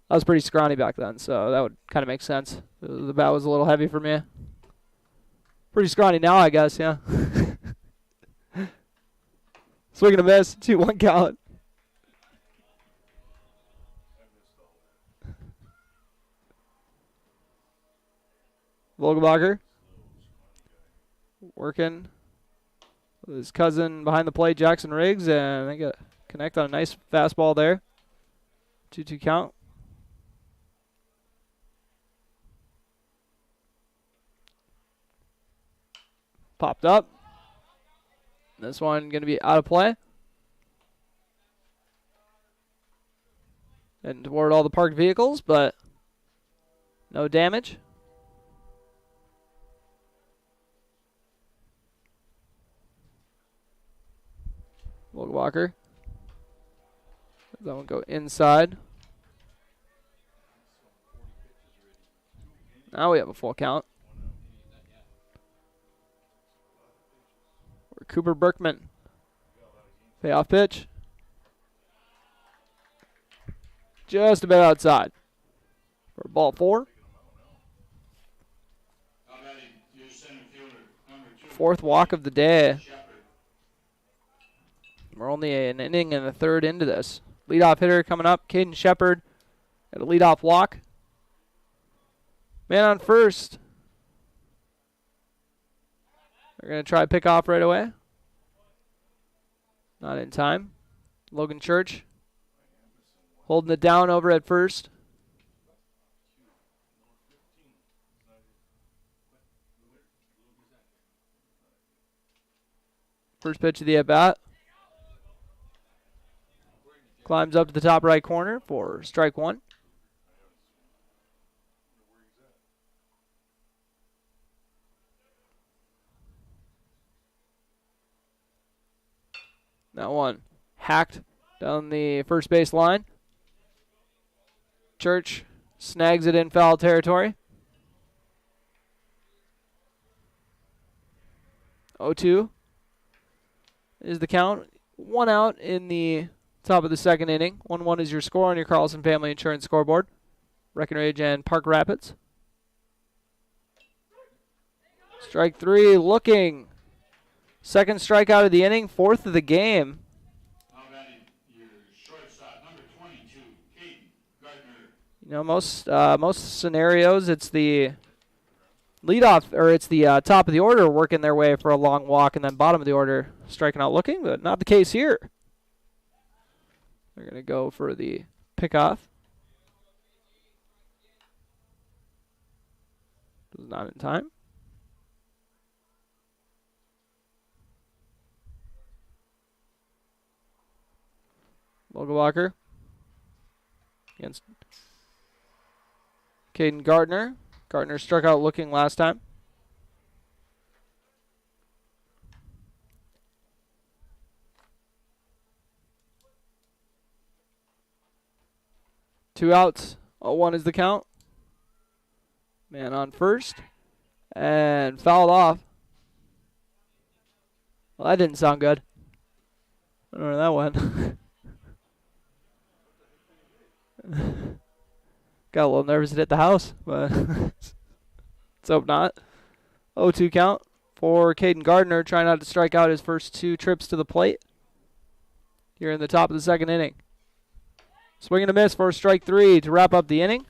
A: I was pretty scrawny back then, so that would kind of make sense. The bat was a little heavy for me. Pretty scrawny now, I guess, yeah. Swing and a miss. 2-1 count. Vogelbacher working with his cousin behind the plate, Jackson Riggs, and they get connect on a nice fastball there. 2-2 count. Popped up. This one going to be out of play. and toward all the parked vehicles, but no damage. Walker. That one go inside. Now we have a full count. For Cooper Berkman. Payoff pitch. Just about outside. For ball 4. Fourth walk of the day. We're only an inning and a third into this. Leadoff hitter coming up, Caden Shepard at a leadoff walk. Man on first. They're going to try to pick off right away. Not in time. Logan Church holding it down over at first. First pitch of the at-bat. Climbs up to the top right corner for strike 1. That one hacked down the first base line. Church snags it in foul territory. 0-2 is the count. 1 out in the top of the second inning. 1-1 is your score on your Carlson Family Insurance scoreboard. Breckenridge and Park Rapids. Strike 3 looking. Second strikeout of the inning, 4th of the game. You know, most scenarios, it's the leadoff, or it's the top of the order working their way for a long walk, and then bottom of the order striking out looking, but not the case here. They're going to go for the pickoff. Was not in time. Walker against Caden Gardner. Gardner struck out looking last time. Two outs. 0-1 is the count. Man on first. And fouled off. Well, that didn't sound good. I don't know where that went. Got a little nervous to hit the house, but let's hope not. 0-2 count for Caden Gardner, trying not to strike out his first 2 trips to the plate here in the top of the second inning. Swing and a miss for strike 3 to wrap up the inning.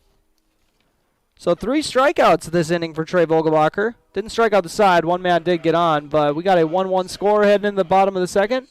A: So 3 strikeouts this inning for Trey Vogelbacher. Didn't strike out the side. One man did get on, but we got a 1-1 score heading in the bottom of the second.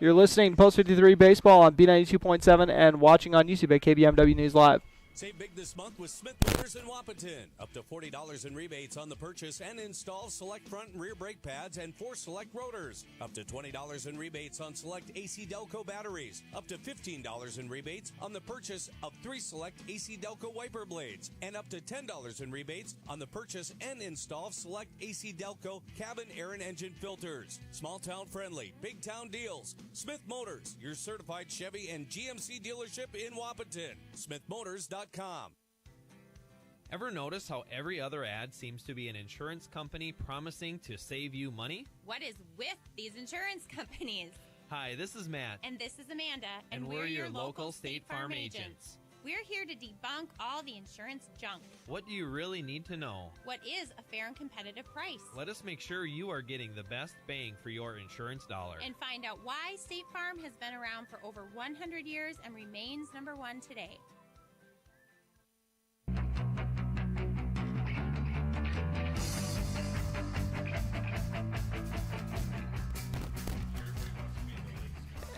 A: You're listening to Post 53 Baseball on B92.7 and watching on YouTube at KBMW News Live.
M: Save big this month with Smith Motors in Wapaton. Up to $40 in rebates on the purchase and install select front and rear brake pads and 4 select rotors. Up to $20 in rebates on select AC Delco batteries. Up to $15 in rebates on the purchase of 3 select AC Delco wiper blades. And up to $10 in rebates on the purchase and install of select AC Delco cabin air and engine filters. Small town friendly, big town deals. Smith Motors, your certified Chevy and GMC dealership in Wapaton. SmithMotors.com.
O: Ever notice how every other ad seems to be an insurance company promising to save you money?
P: What is with these insurance companies?
O: Hi, this is Matt.
P: And this is Amanda.
O: And we're your local State Farm agents.
P: We're here to debunk all the insurance junk.
O: What do you really need to know?
P: What is a fair and competitive price?
O: Let us make sure you are getting the best bang for your insurance dollar.
P: And find out why State Farm has been around for over 100 years and remains number 1 today.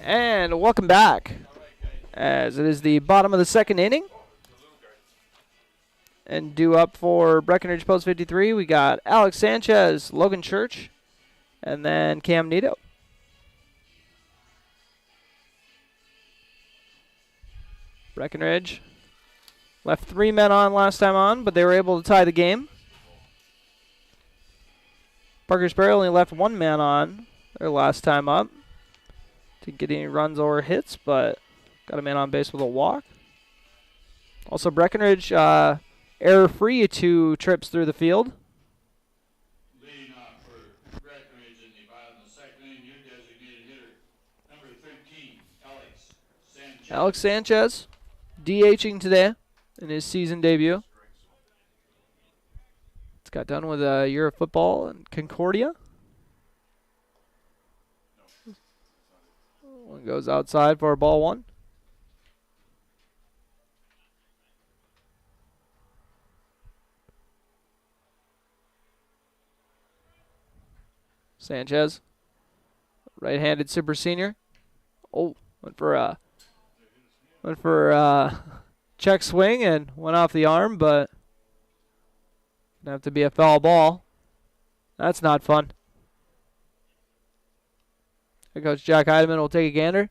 A: And welcome back, as it is the bottom of the second inning. And due up for Breckenridge Post 53, we got Alex Sanchez, Logan Church, and then Cam Nito. Breckenridge left 3 men on last time on, but they were able to tie the game. Parkersburg only left 1 man on their last time up. Didn't get any runs or hits, but got a man on base with a walk. Also, Breckenridge error-free 2 trips through the field.
J: Leading off for Breckenridge in the bottom of the second inning, new designated hitter, number 13, Alex Sanchez.
A: Alex Sanchez, DHing today in his season debut. It's got done with a year of football in Concordia. One goes outside for ball 1. Sanchez, right-handed super senior. Oh, went for a check swing and went off the arm, but gonna have to be a foul ball. That's not fun. Head coach Jack Heidemann will take a gander.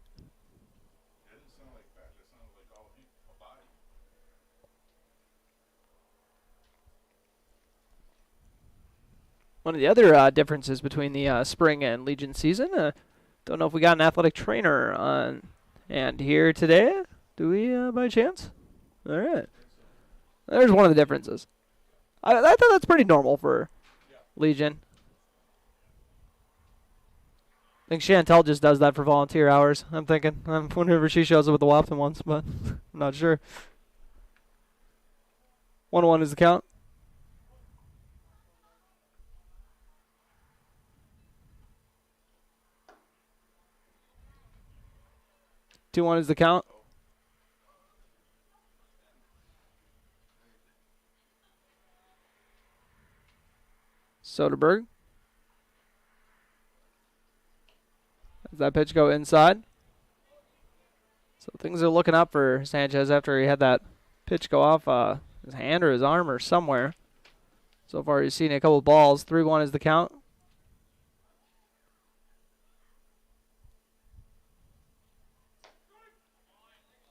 A: One of the other differences between the spring and Legion season, don't know if we got an athletic trainer on hand here today. Do we, by chance? All right. There's one of the differences. I thought that's pretty normal for Legion. I think Chantel just does that for volunteer hours, I'm thinking. Whenever she shows up with the Wapton ones, but I'm not sure. 1-1 is the count. Two one is the count. Soderberg. Does that pitch go inside? So things are looking up for Sanchez after he had that pitch go off his hand or his arm or somewhere. So far he's seen a couple of balls. 3-1 is the count.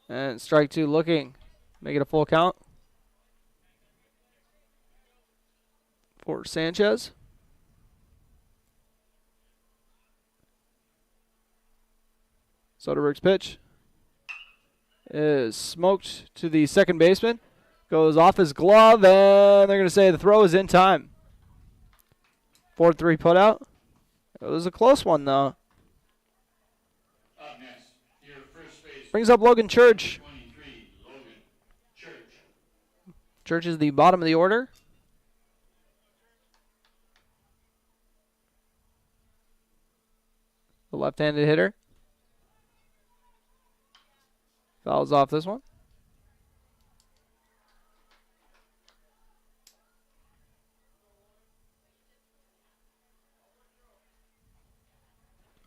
A: And strike 2 looking. Make it a full count for Sanchez. Soderberg's pitch is smoked to the second baseman. Goes off his glove, and they're going to say the throw is in time. 4-3 put out. It was a close one, though. Brings up Logan Church. Church is the bottom of the order. The left-handed hitter. Fouls off this one.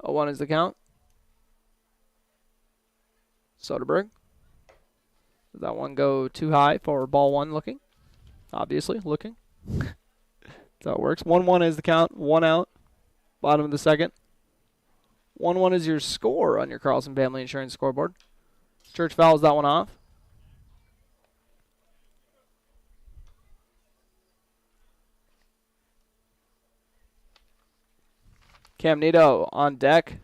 A: Oh, 1 is the count. Soderberg. Does that one go too high for ball 1 looking? Obviously, looking. That's how it works. 1-1 is the count. 1 out. Bottom of the second. 1-1 is your score on your Carlson Family Insurance scoreboard. Church fouls that one off. Cam Nito on deck.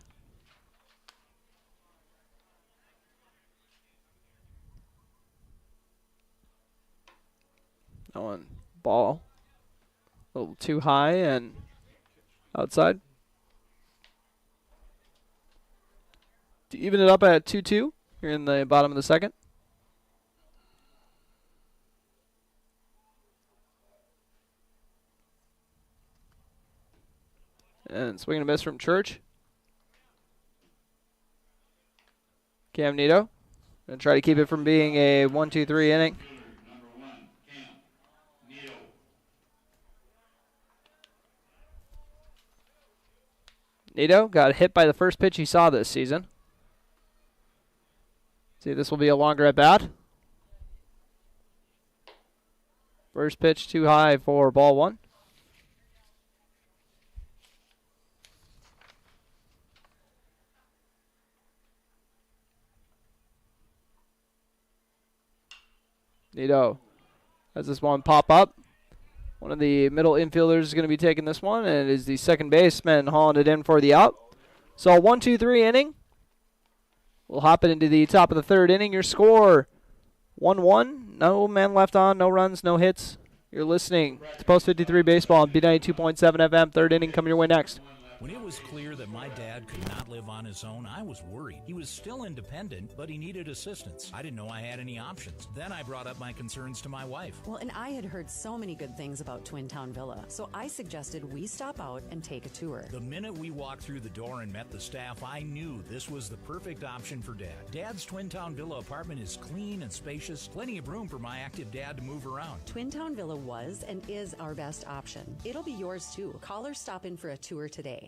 A: That one ball a little too high and outside. To even it up at 2-2 here in the bottom of the second. And swing and a miss from Church. Cam Nito. Gonna try to keep it from being a 1-2-3 inning. Nito got hit by the first pitch he saw this season. See, this will be a longer at bat. First pitch too high for ball 1. Nito has this one pop up. One of the middle infielders is going to be taking this one, and it is the second baseman hauling it in for the out. So 1-2-3 inning. We'll hop it into the top of the third inning. Your score, 1-1. No man left on, no runs, no hits. You're listening to Post 53 Baseball on B92.7 FM. Third inning coming your way next.
H: When it was clear that my dad could not live on his own, I was worried. He was still independent, but he needed assistance. I didn't know I had any options. Then I brought up my concerns to my wife.
Q: Well, and I had heard so many good things about Twin Town Villa, so I suggested we stop out and take a tour.
H: The minute we walked through the door and met the staff, I knew this was the perfect option for Dad. Dad's Twin Town Villa apartment is clean and spacious, plenty of room for my active dad to move around.
Q: Twin Town Villa was and is our best option. It'll be yours too. Call or stop in for a tour today.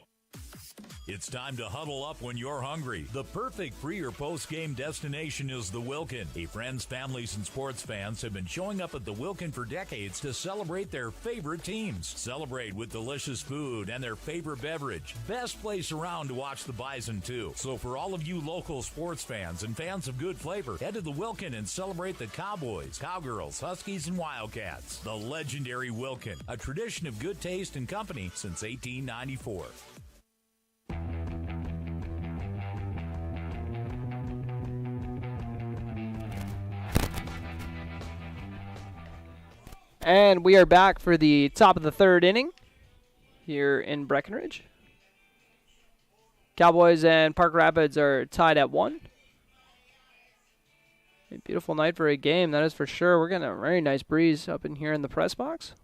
H: It's time to huddle up when you're hungry. The perfect pre- or post-game destination is the Wilkin. Hey, friends, families, and sports fans have been showing up at the Wilkin for decades to celebrate their favorite teams. Celebrate with delicious food and their favorite beverage. Best place around to watch the Bison, too. So for all of you local sports fans and fans of good flavor, head to the Wilkin and celebrate the Cowboys, Cowgirls, Huskies, and Wildcats. The legendary Wilkin, a tradition of good taste and company since 1894.
A: And we are back for the top of the third inning here in Breckenridge. Cowboys and Park Rapids are tied at 1. A beautiful night for a game, that is for sure. We're getting a very nice breeze up in here in the press box.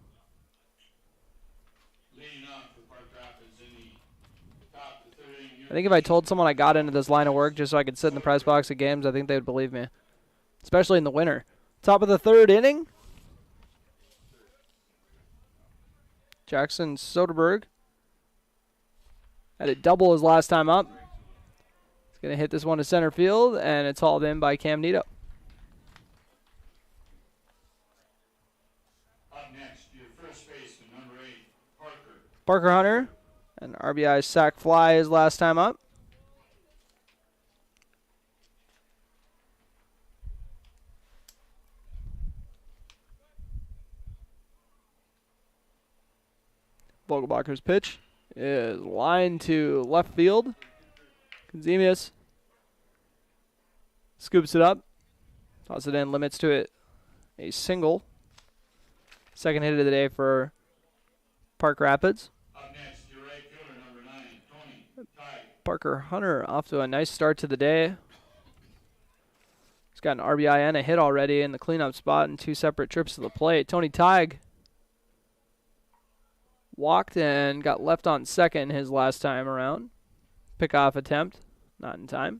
A: I think if I told someone I got into this line of work just so I could sit in the press box at games, I think they would believe me, especially in the winter. Top of the third inning. Jackson Soderberg had a double his last time up. He's going to hit this one to center field, and it's hauled in by Cam Nito.
J: Up next, your first baseman, number 8, Parker.
A: Parker Hunter, an RBI sac fly his last time up. Vogelbacher's pitch is lined to left field. Kazemius scoops it up, tosses it in, limits to it a single. Second hit of the day for Park Rapids.
J: Up next, your right fielder, number 9, Tony Tighe.
A: Parker Hunter off to a nice start to the day. He's got an RBI and a hit already in the cleanup spot and 2 separate trips to the plate. Tony Tighe walked and got left on second his last time around. Pickoff attempt, not in time.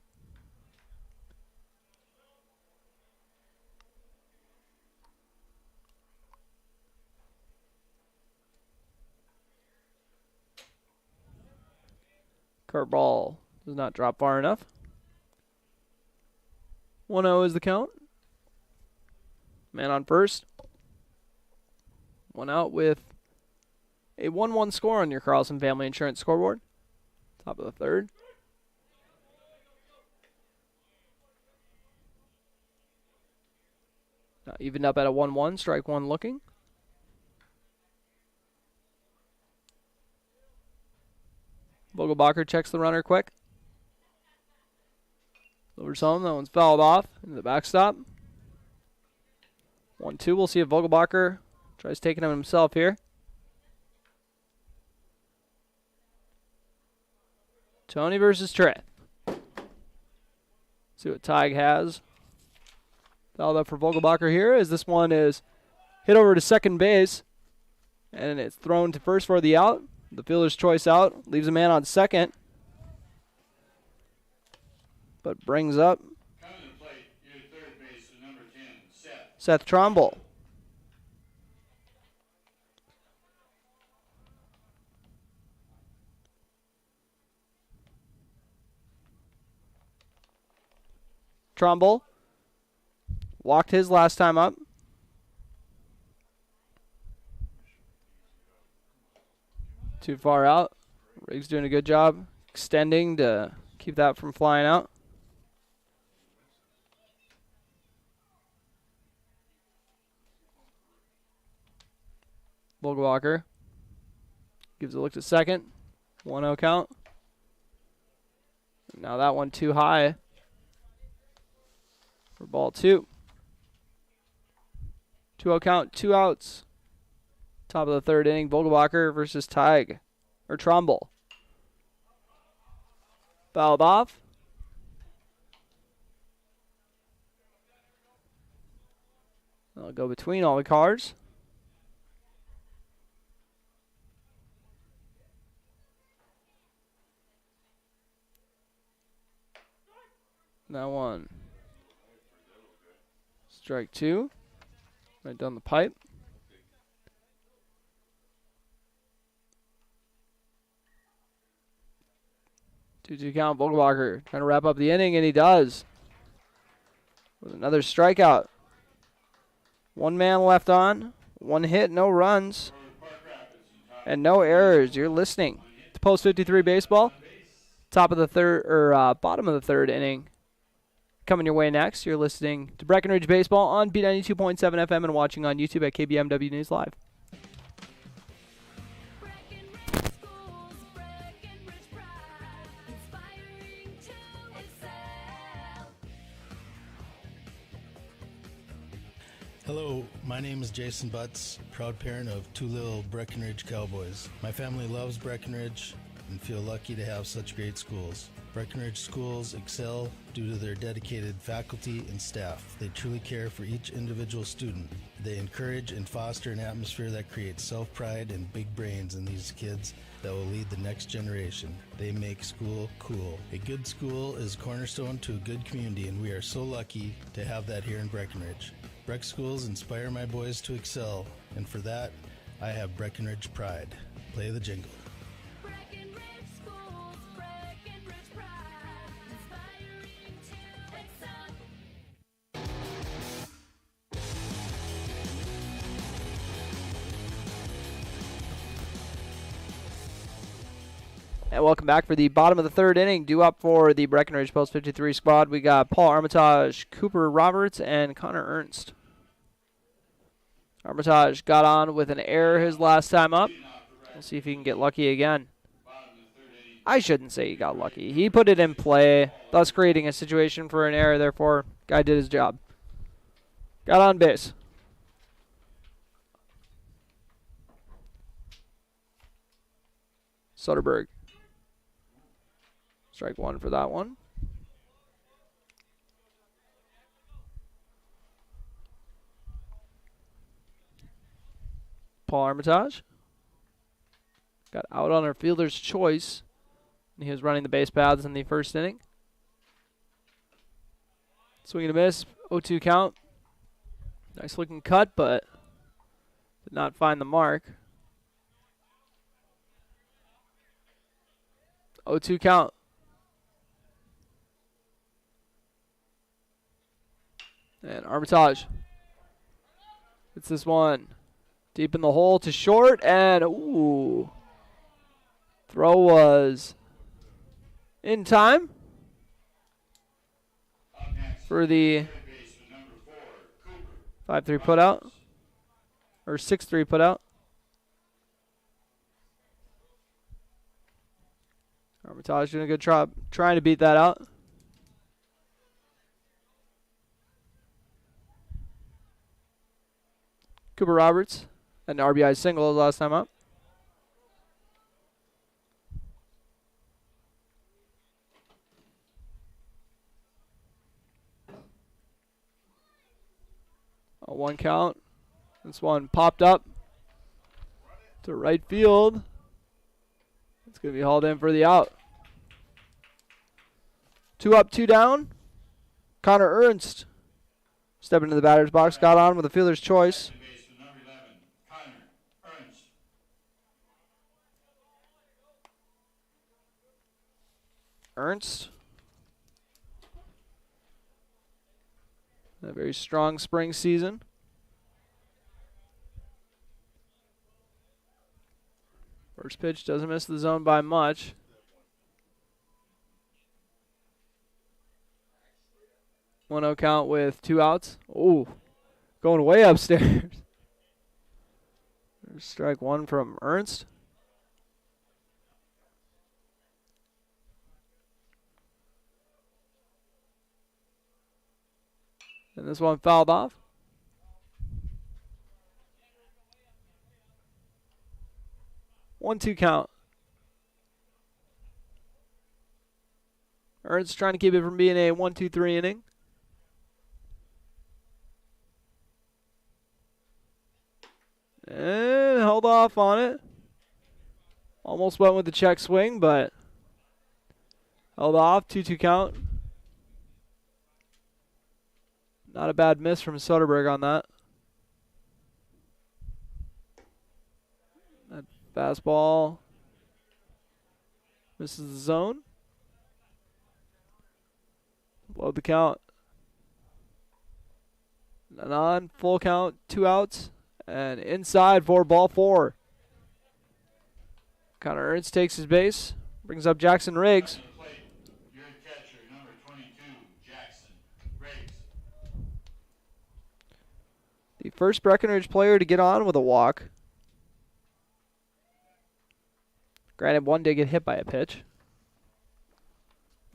A: Curveball does not drop far enough. 1-0 is the count. Man on first. One out with a 1-1 score on your Carlson Family Insurance scoreboard. Top of the third. Now evened up at a 1-1, strike one looking. Vogelbacher checks the runner quick. Delivers home, that one's fouled off into the backstop. 1-2, we'll see if Vogelbacher tries taking him himself here. Tony versus Trey. See what Tighe has. Fouled up for Vogelbacher here as this one is hit over to second base. And it's thrown to first for the out. The fielder's choice out. Leaves a man on second. But brings up
J: Coming to the plate, your third baseman, number 10,
A: Seth Tromble. Trumbull walked his last time up. Too far out. Riggs doing a good job extending to keep that from flying out. Vogelbacher gives a look to second. 1-0 count. Now that one too high for ball 2. 2-0 count, 2 outs. Top of the third inning, Vogelbacher versus Trumbull. Fouled off. I'll go between all the cards. That one. Strike 2. Right down the pipe. Two count. Vogelbacher trying to wrap up the inning, and he does. With another strikeout. 1 man left on. 1 hit, no runs, and no errors. You're listening to Post 53 Baseball. Top of the third, or bottom of the third inning. Coming your way next. You're listening to Breckenridge Baseball on B92.7 FM and watching on YouTube at KBMW News Live.
B: Hello, my name is Jason Butts, proud parent of 2 little Breckenridge Cowboys. My family loves Breckenridge and feel lucky to have such great schools. Breckenridge schools excel due to their dedicated faculty and staff. They truly care for each individual student. They encourage and foster an atmosphere that creates self-pride and big brains in these kids that will lead the next generation. They make school cool. A good school is cornerstone to a good community, and we are so lucky to have that here in Breckenridge. Breck schools inspire my boys to excel, and for that, I have Breckenridge pride. Play the jingle.
A: And welcome back for the bottom of the third inning. Due up for the Breckenridge Post 53 squad. We got Paul Armitage, Cooper Roberts, and Connor Ernst. Armitage got on with an error his last time up. We'll see if he can get lucky again. I shouldn't say he got lucky. He put it in play, thus creating a situation for an error. Therefore, guy did his job. Got on base. Soderberg. Strike 1 for that one. Paul Armitage got out on our fielder's choice. And he was running the base paths in the first inning. Swing and a miss. 0-2 count. Nice looking cut, but did not find the mark. 0-2 count. And Armitage hits this one deep in the hole to short, and ooh, throw was in time for the 5-3 put out, or 6-3 put out. Armitage doing a good job trying to beat that out. Cooper Roberts, an RBI single last time up. A 1 count. This one popped up to right field. It's going to be hauled in for the out. 2 up, 2 down. Connor Ernst stepped into the batter's box, got on with a fielder's choice. Ernst. A very strong spring season. First pitch doesn't miss the zone by much. One 0 count with 2 outs. Ooh, going way upstairs. Strike one from Ernst. And this one fouled off. One-two count. Ernst trying to keep it from being a 1-2-3 inning. And held off on it. Almost went with the check swing, but held off. 2-2 count. Not a bad miss from Soderberg on that. That fastball misses the zone. Load the count. And on, full count, 2 outs. And inside for ball 4. Connor Ernst takes his base. Brings up Jackson Riggs.
J: Your catcher, number 22, Jackson Riggs.
A: The first Breckenridge player to get on with a walk. Granted, one did get hit by a pitch.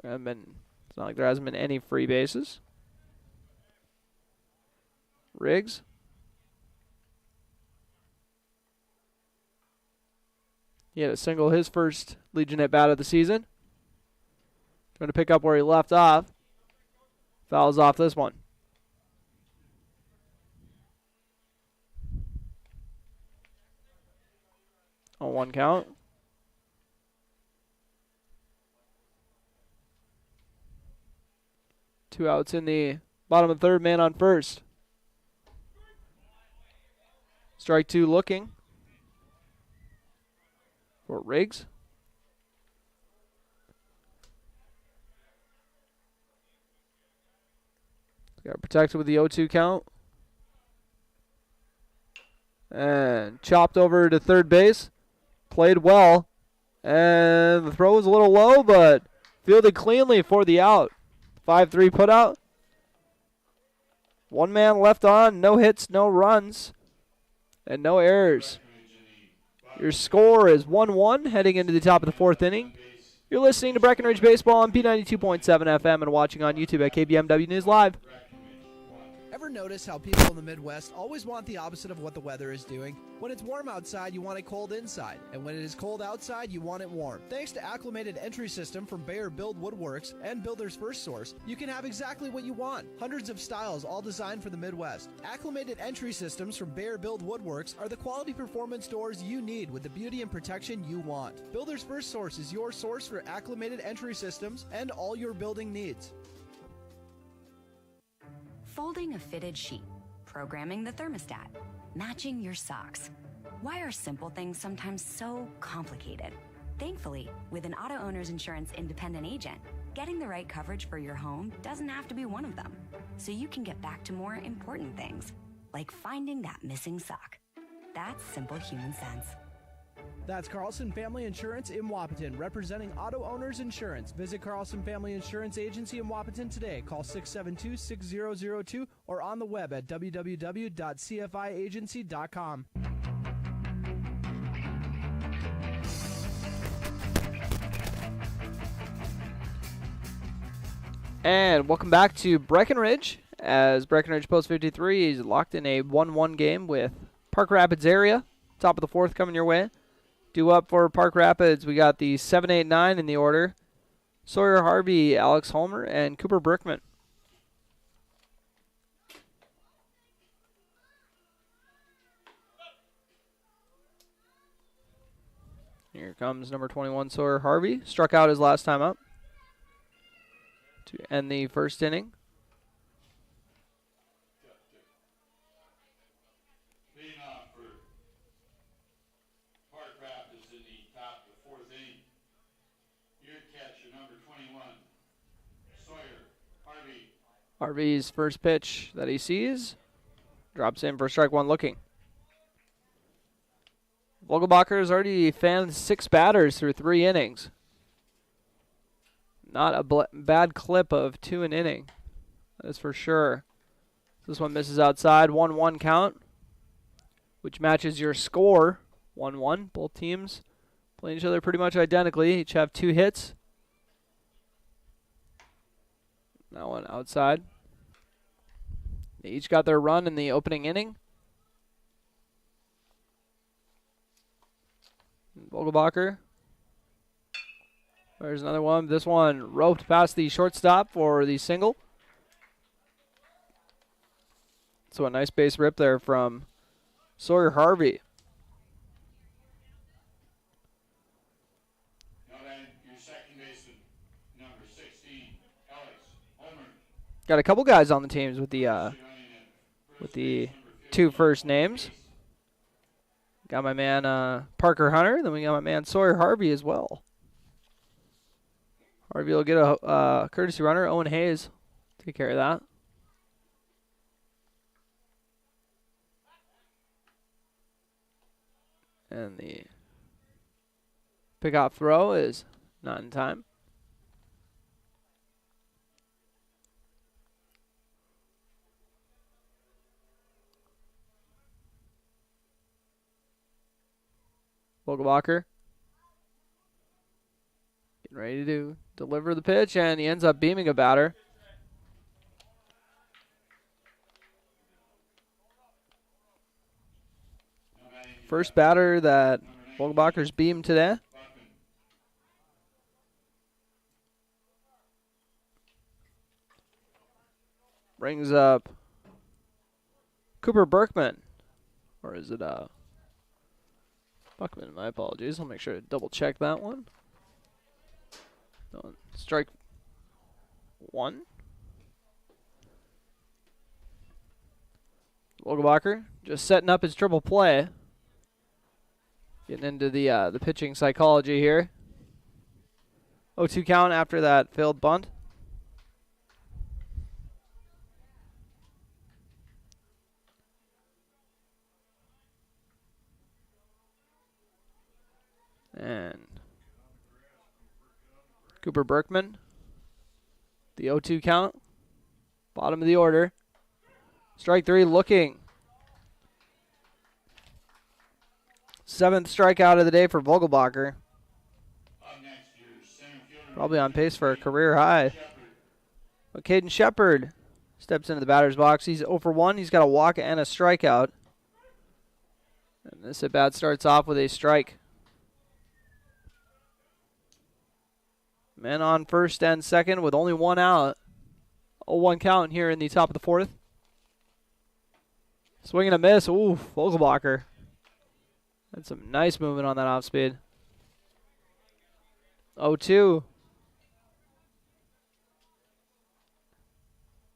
A: It's not like there hasn't been any free bases. Riggs. He had a single his first Legion at bat of the season. Trying to pick up where he left off. Fouls off this one. On 1 count. Two outs in the bottom of the third, man on first. Strike 2 looking for Riggs. Got protected with the 0-2 count. And chopped over to third base. Played well. And the throw was a little low, but fielded cleanly for the out. 5-3 putout. One man left on. No hits, no runs, and no errors. Your score is 1-1 heading into the top of the 4th inning. You're listening to Breckenridge Baseball on P92.7 FM and watching on YouTube at KBMW News Live.
C: Ever notice how people in the Midwest always want the opposite of what the weather is doing? When it's warm outside, you want it cold inside. And when it is cold outside, you want it warm. Thanks to Acclimated Entry System from Bayer Build Woodworks and Builder's First Source, you can have exactly what you want. Hundreds of styles, all designed for the Midwest. Acclimated Entry Systems from Bayer Build Woodworks are the quality performance doors you need with the beauty and protection you want. Builder's First Source is your source for acclimated entry systems and all your building needs.
D: Folding a fitted sheet, programming the thermostat, matching your socks. Why are simple things sometimes so complicated? Thankfully, with an auto owner's insurance independent agent, getting the right coverage for your home doesn't have to be one of them. So you can get back to more important things, like finding that missing sock. That's simple human sense.
C: That's Carlson Family Insurance in Wapaton, representing auto owners insurance. Visit Carlson Family Insurance Agency in Wapaton today. Call 672-6002 or on the web at www.cfiagency.com.
A: And welcome back to Breckenridge, as Breckenridge Post 53 is locked in a 1-1 game with Park Rapids area. Top of the 4th coming your way. Due up for Park Rapids, we got the 7, 8, 9 in the order. Sawyer Harvey, Alex Holmer, and Cooper Brickman. Here comes number 21, Sawyer Harvey. Struck out his last time up to end the first inning. Harvey's first pitch that he sees drops in for strike 1 looking. Vogelbacher has already fanned 6 batters through 3 innings. Not a bad clip of 2 an inning. That is for sure. This one misses outside. 1-1 count. which matches your score, 1-1. Both teams playing each other pretty much identically. Each have 2 hits. That one outside. They each got their run in the opening inning. Vogelbacher. There's another one. This one roped past the shortstop for the single. So a nice base rip there from Sawyer Harvey.
J: Now then, your second baseman, number 16, Alex Homer.
A: Got a couple guys on the teams with the 2 first names. Got my man Parker Hunter, then we got my man Sawyer Harvey as well. Harvey will get a courtesy runner. Owen Hayes take care of that. And the pickoff throw is not in time. Vogelbacher getting ready to deliver the pitch, and he ends up beaming a batter. First batter that Vogelbacher's beamed today. Brings up Cooper Berkman. Or is it Buckman? My apologies. I'll make sure to double check that one. Strike 1. Vogelbacher just setting up his triple play. Getting into the pitching psychology here. 0-2 count after that failed bunt. And Cooper Berkman, the 0-2 count, bottom of the order. Strike 3 looking. 7th strikeout of the day for Vogelbacher. Probably on pace for a career high. But Caden Shepard steps into the batter's box. He's 0 for 1. He's got a walk and a strikeout. And this at-bat starts off with a strike. Men on first and second with only 1 out. 0-1 count here in the top of the 4th. Swing and a miss. Ooh, Vogelbacher. Had some nice movement on that off speed. 0-2.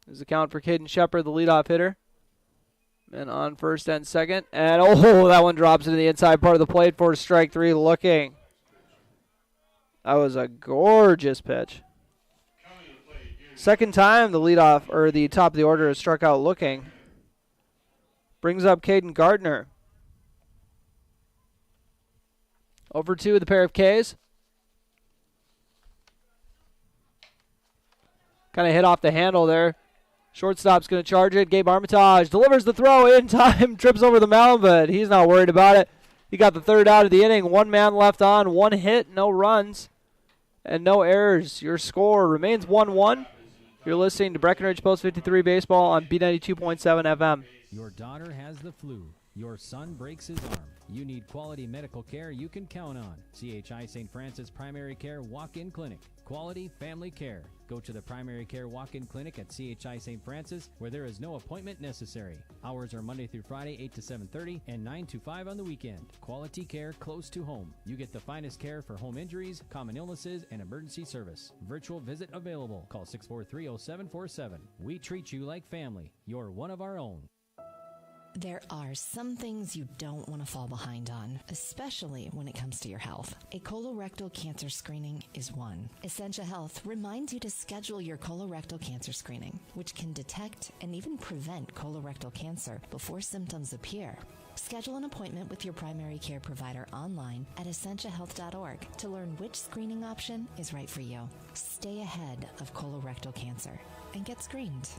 A: There's the count for Caden Shepard, the leadoff hitter. Men on first and second. And oh, that one drops into the inside part of the plate for strike 3 looking. That was a gorgeous pitch. Second time the leadoff, or the top of the order, is struck out looking. Brings up Caden Gardner. Over 2 with a pair of Ks. Kind of hit off the handle there. Shortstop's going to charge it. Gabe Armitage delivers the throw in time. Trips over the mound, but he's not worried about it. He got the 3rd out of the inning. 1 man left on. 1 hit, no runs, and no errors. Your score remains 1-1. You're listening to Breckenridge Post 53 Baseball on B92.7 FM.
E: Your daughter has the flu. Your son breaks his arm. You need quality medical care you can count on. CHI St. Francis Primary Care Walk-In Clinic. Quality family care. Go to the Primary Care Walk-In Clinic at CHI St. Francis, where there is no appointment necessary. Hours are Monday through Friday, 8 to 7:30, and 9 to 5 on the weekend. Quality care close to home. You get the finest care for home injuries, common illnesses, and emergency service. Virtual visit available. Call 643-0747. We treat you like family. You're one of our own.
F: There are some things you don't want to fall behind on, especially when it comes to your health. A colorectal cancer screening is one. Essentia Health reminds you to schedule your colorectal cancer screening, which can detect and even prevent colorectal cancer before symptoms appear. Schedule an appointment with your primary care provider online at essentiahealth.org to learn which screening option is right for you. Stay ahead of colorectal cancer and get screened.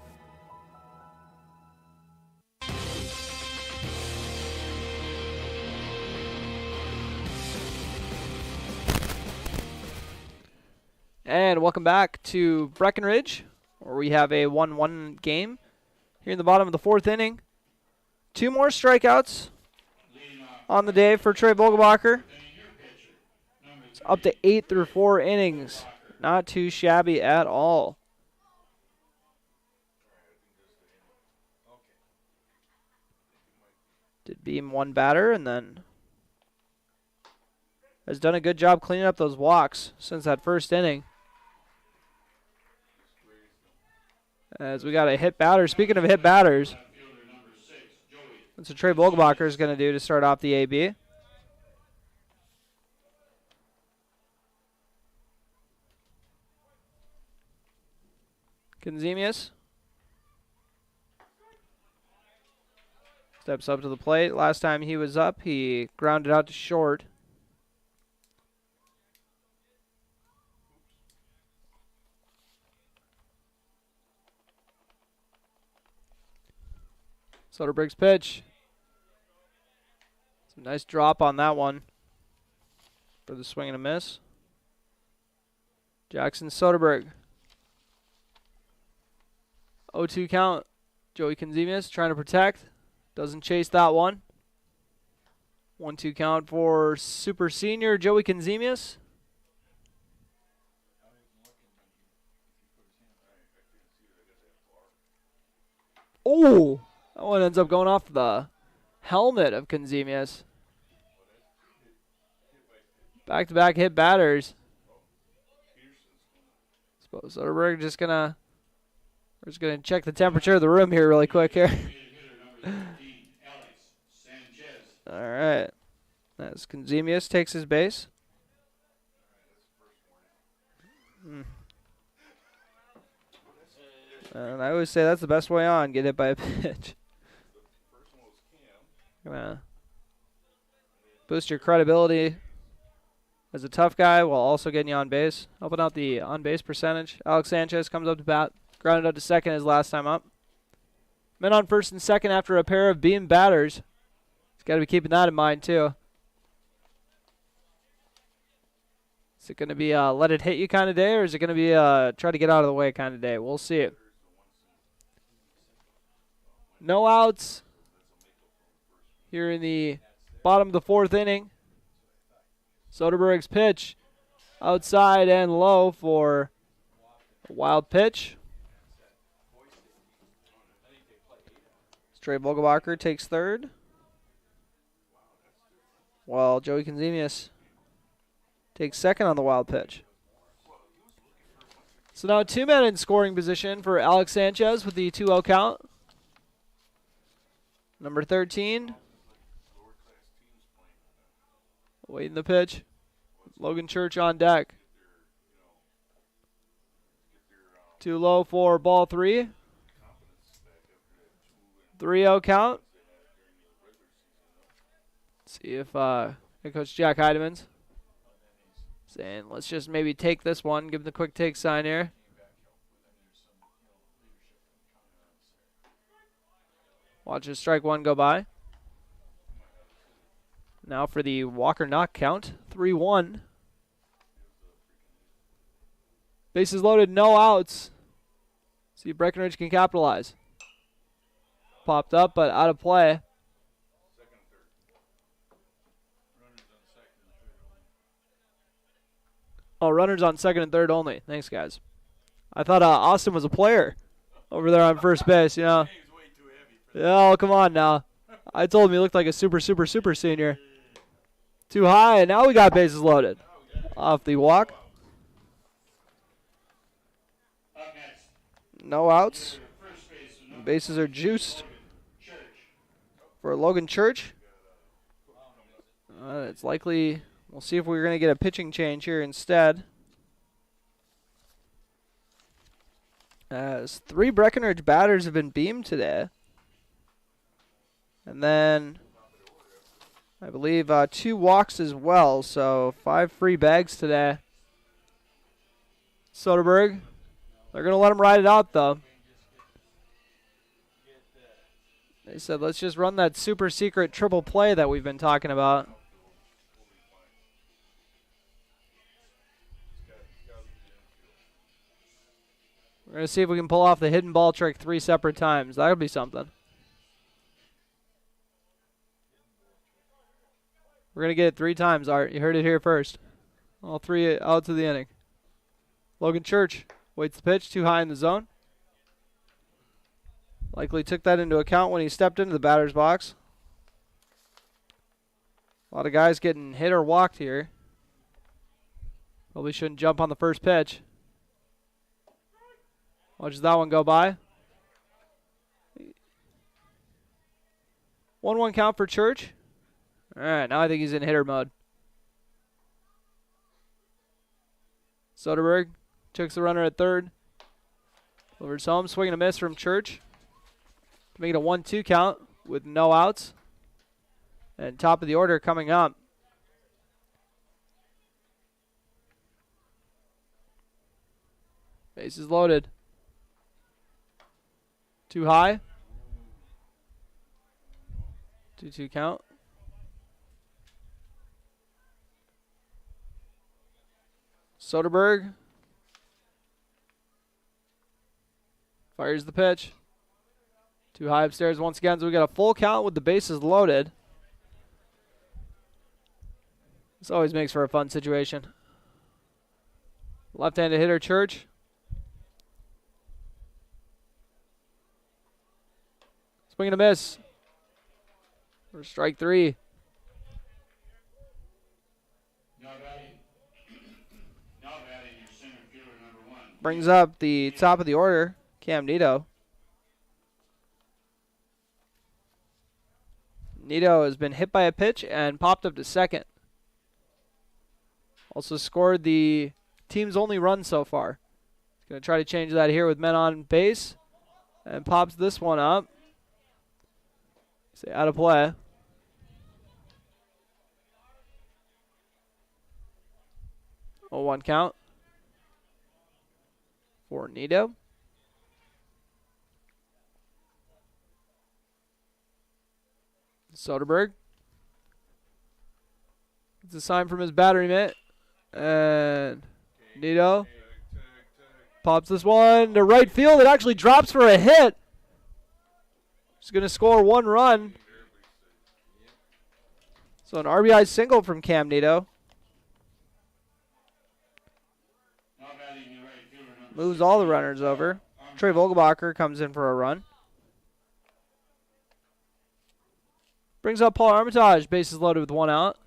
A: And welcome back to Breckenridge, where we have a 1-1 game. Here in the bottom of the 4th inning. 2 more strikeouts on the day for Trey Vogelbacher. It's up to 8 through 4 innings. Not too shabby at all. Did beam 1 batter and then has done a good job cleaning up those walks since that first inning. As we got a hit batter. Speaking of hit batters, that's what Trey Vogelbacher is going to do to start off the AB. Kenzemius steps up to the plate. Last time he was up, he grounded out to short. Soderberg's pitch. Some nice drop on that one for the swing and a miss. Jackson Soderberg. 0-2 count. Joey Kenzemius trying to protect. Doesn't chase that one. 1-2 count for super senior Joey Kenzemius. Oh! That one ends up going off the helmet of Kenzemius. Back-to-back hit batters. Suppose Soderberg just gonna check the temperature of the room here really quick here. All right. As Kenzemius takes his base. And I always say that's the best way on, get hit by a pitch. Gonna boost your credibility as a tough guy while also getting you on base. Helping out the on-base percentage. Alex Sanchez comes up to bat. Grounded out to second his last time up. Men on first and second after a pair of beam batters. He's got to be keeping that in mind too. Is it going to be a let it hit you kind of day, or is it going to be a try to get out of the way kind of day? We'll see. No outs here in the bottom of the 4th inning. Soderberg's pitch outside and low for a wild pitch. Trey Vogelbacher takes third, while Joey Kenzemius takes second on the wild pitch. So now 2 men in scoring position for Alex Sanchez with the 2-0 count. Number 13. Waiting the pitch. Logan Church on deck. Too low for ball 3. 3-0 count. See if Coach Jack Heidemann's saying, let's just maybe take this one. Give him the quick take sign here. Watch his strike one go by. Now for the Walker knock count. 3-1. Bases loaded, no outs. See if Breckenridge can capitalize. Popped up, but out of play. Oh, runners on second and third only. Thanks, guys. I thought Austin was a player over there on first base, you know. Yeah, oh, come on now. I told him he looked like a super senior. Too high, and now we got bases loaded. Off the walk. No outs. Bases are juiced for Logan Church. It's likely, we'll see if we're going to get a pitching change here instead. As 3 Breckenridge batters have been beamed today. And then I believe 2 walks as well, so 5 free bags today. Soderberg, they're going to let him ride it out though. They said, let's just run that super secret triple play that we've been talking about. We're going to see if we can pull off the hidden ball trick 3 separate times. That would be something. We're going to get it 3 times, Art. You heard it here first. All 3 outs of the inning. Logan Church waits the pitch, too high in the zone. Likely took that into account when he stepped into the batter's box. A lot of guys getting hit or walked here. Probably shouldn't jump on the first pitch. Watches that one go by. 1-1 count for Church. All right, now I think he's in hitter mode. Soderberg checks the runner at third. Delivers home, swing and a miss from Church. To make it a 1-2 count with no outs. And top of the order coming up. Bases loaded. Too high. 2-2 count. Soderberg fires the pitch. Too high upstairs once again, so we got a full count with the bases loaded. This always makes for a fun situation. Left-handed hitter Church. Swing and a miss. For strike 3. Brings up the top of the order, Cam Nito. Nito has been hit by a pitch and popped up to second. Also scored the team's only run so far. He's going to try to change that here with men on base. And pops this one up. Say out of play. Oh, 1 count for Nito. Soderberg. It's a sign from his battery mitt. And Nito pops this one to right field. It actually drops for a hit. He's going to score 1 run. So an RBI single from Cam Nito. Moves all the runners over. Trey Vogelbacher comes in for a run. Brings up Paul Armitage. Bases loaded with 1 out.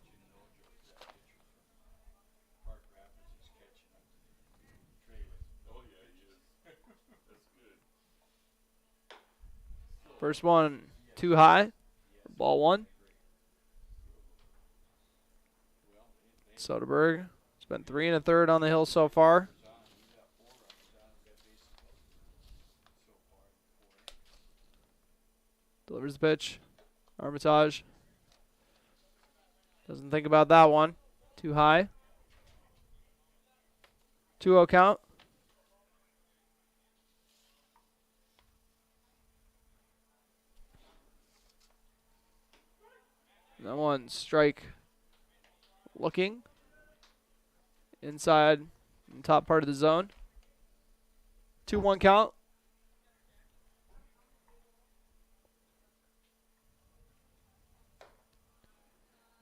A: First one too high. Ball 1. Soderberg. It's been 3 1/3 on the hill so far. Delivers the pitch. Armitage. Doesn't think about that one. Too high. 2-0 count. That one strike looking inside in the top part of the zone. 2-1 count.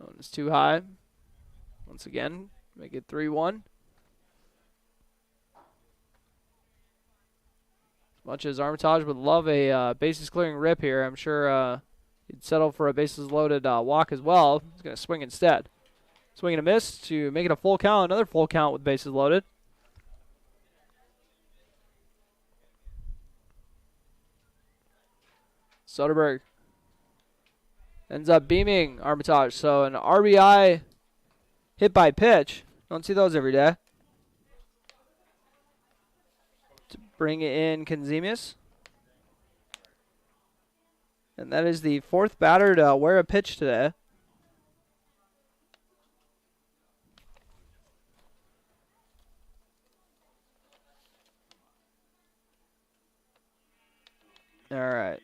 A: That one is too high. Once again, make it 3-1. As much as Armitage would love a bases clearing rip here, I'm sure he'd settle for a bases loaded walk as well. He's going to swing instead. Swing and a miss to make it a full count. Another full count with bases loaded. Soderberg ends up beaming Armitage. So an RBI hit by pitch. Don't see those every day. To bring in Kenzemius. And that is the 4th batter to wear a pitch today. All right.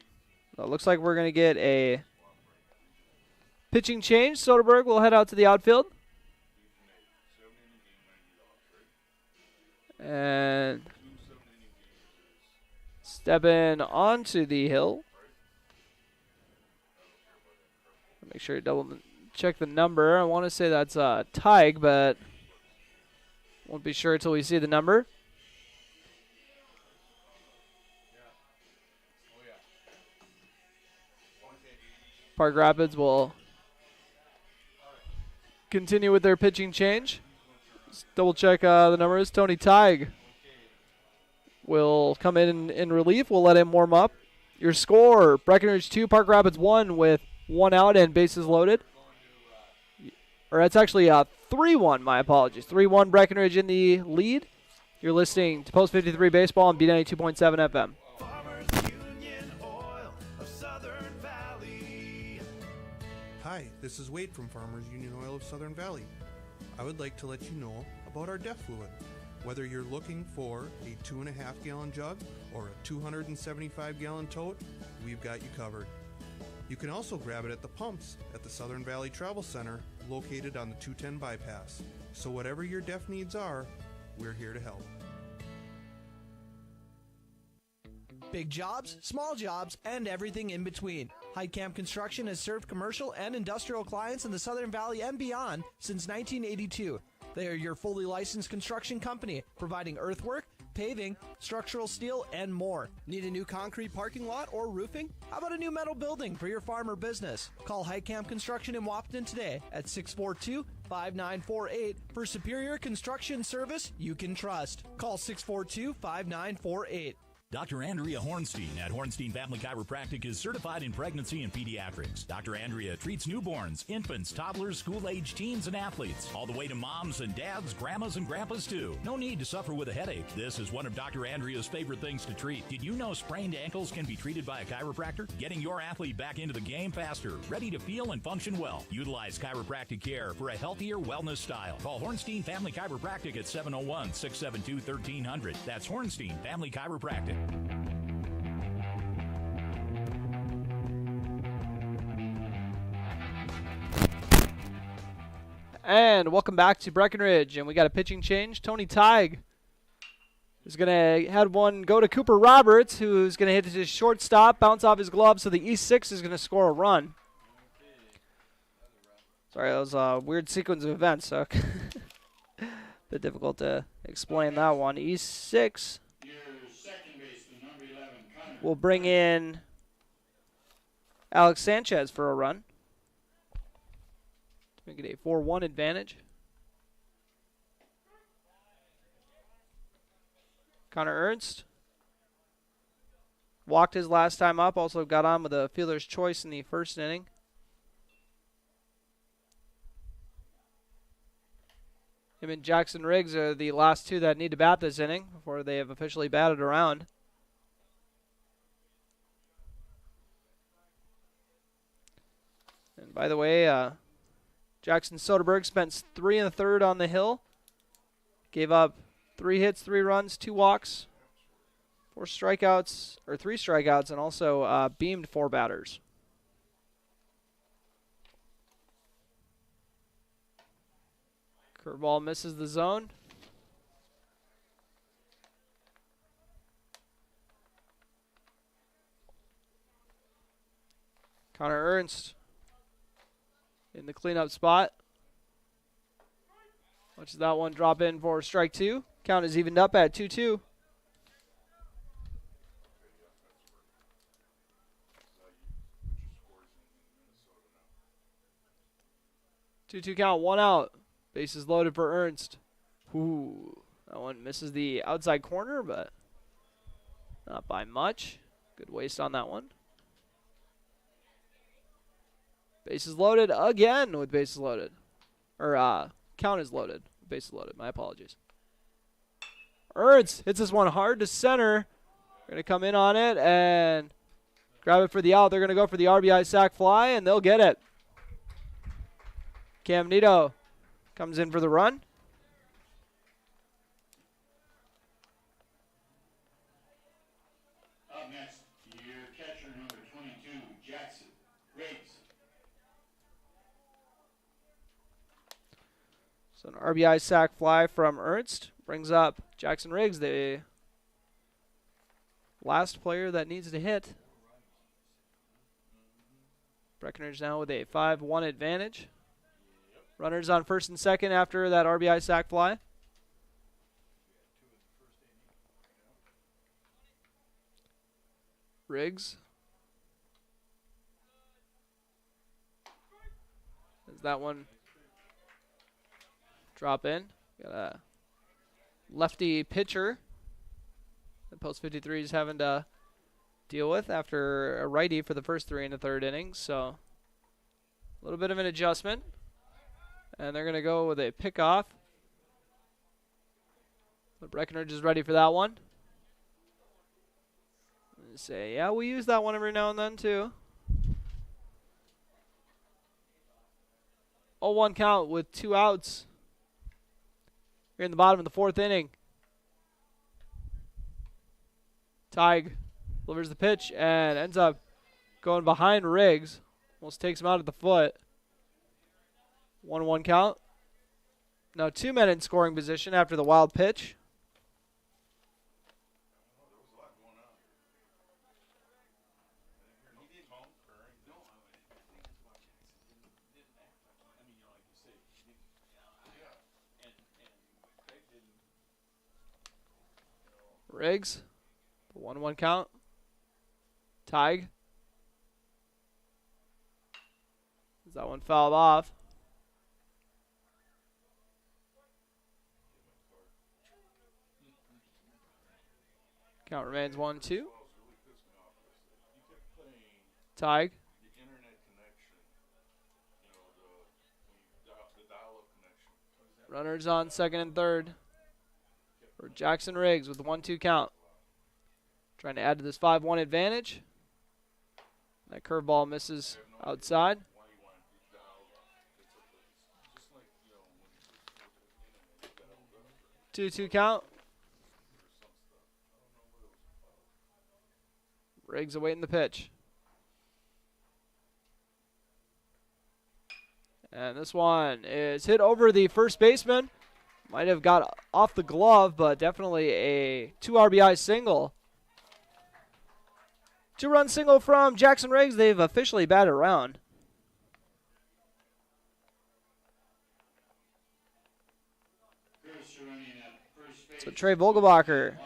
A: Well, it looks like we're going to get a pitching change. Soderberg will head out to the outfield. And Stepping onto the hill. Make sure you double check the number. I want to say that's Tig, but won't be sure until we see the number. Park Rapids will continue with their pitching change. Let's double check the numbers. Tony Tig will come in relief. We'll let him warm up. Your score, Breckenridge 2, Park Rapids 1 with 1 out and bases loaded. Or that's actually 3-1, my apologies. 3-1 Breckenridge in the lead. You're listening to Post 53 Baseball on B92.7 FM.
G: Hi, this is Wade from Farmers Union Oil of Southern Valley. I would like to let you know about our DEF fluid. Whether you're looking for a 2.5 gallon jug or a 275 gallon tote, we've got you covered. You can also grab it at the pumps at the Southern Valley Travel Center located on the 210 bypass. So whatever your DEF needs are, we're here to help.
C: Big jobs, small jobs, and everything in between. Heidkamp Construction has served commercial and industrial clients in the Southern Valley and beyond since 1982. They are your fully licensed construction company, providing earthwork, paving, structural steel, and more. Need a new concrete parking lot or roofing? How about a new metal building for your farm or business? Call Heidkamp Construction in Wapton today at 642-5948 for superior construction service you can trust. Call 642-5948.
H: Dr. Andrea Hornstein at Hornstein Family Chiropractic is certified in pregnancy and pediatrics. Dr. Andrea treats newborns, infants, toddlers, school-age teens, and athletes, all the way to moms and dads, grandmas, and grandpas, too. No need to suffer with a headache. This is one of Dr. Andrea's favorite things to treat. Did you know sprained ankles can be treated by a chiropractor? Getting your athlete back into the game faster, ready to feel and function well. Utilize chiropractic care for a healthier wellness style. Call Hornstein Family Chiropractic at 701-672-1300. That's Hornstein Family Chiropractic.
A: And welcome back to Breckenridge, and we got a pitching change. Tony Tig is going to have one go to Cooper Roberts, who's going to hit his shortstop, bounce off his glove, so the E6 is going to score a run. Sorry, that was a weird sequence of events, so a bit difficult to explain that one. E6 will bring in Alex Sanchez for a run. Make it a 4-1 advantage. Connor Ernst walked his last time up, also got on with a fielder's choice in the first inning. Him and Jackson Riggs are the last two that need to bat this inning before they have officially batted around. And by the way, Jackson Soderberg spent 3 1/3 on the hill. Gave up 3 hits, 3 runs, 2 walks, 3 strikeouts, and also beamed 4 batters. Curveball misses the zone. Connor Ernst in the cleanup spot. Watches that one drop in for strike 2. Count is evened up at 2-2. Two count, 1 out. Bases loaded for Ernst. Ooh, that one misses the outside corner, but not by much. Good waste on that one. Bases loaded again with bases loaded. Or count is loaded. Bases loaded. My apologies. Ernst hits this one hard to center. They're going to come in on it and grab it for the out. They're going to go for the RBI sac fly, and they'll get it. Cam Nito comes in for the run.
J: Up next, your catcher number 22, Jackson Riggs.
A: So an RBI sac fly from Ernst brings up Jackson Riggs. They last player that needs to hit. Breckenridge now with a 5-1 advantage. Runners on first and second after that RBI sac fly. Riggs. Does that one drop in? Got a lefty pitcher that Post 53 is having to deal with after a righty for the first 3 in the third innings. So a little bit of an adjustment. And they're going to go with a pickoff. But Breckenridge is ready for that one. Say, yeah, we use that one every now and then too. 0-1 count with 2 outs. We're in the bottom of the 4th inning. Tig delivers the pitch and ends up going behind Riggs. Almost takes him out at the foot. 1-1 count. Now 2 men in scoring position after the wild pitch. Riggs, 1-1 count. Tig. Is that one fouled off? Count remains 1-2. Tig. Runners on second and third for Jackson Riggs with the 1-2 count. Trying to add to this 5-1 advantage. That curveball misses outside. 2-2 count. Riggs awaiting the pitch. And this one is hit over the first baseman. Might have got off the glove, but definitely a 2 RBI single. 2-run single from Jackson Riggs. They've officially batted around. So Trey Vogelbacher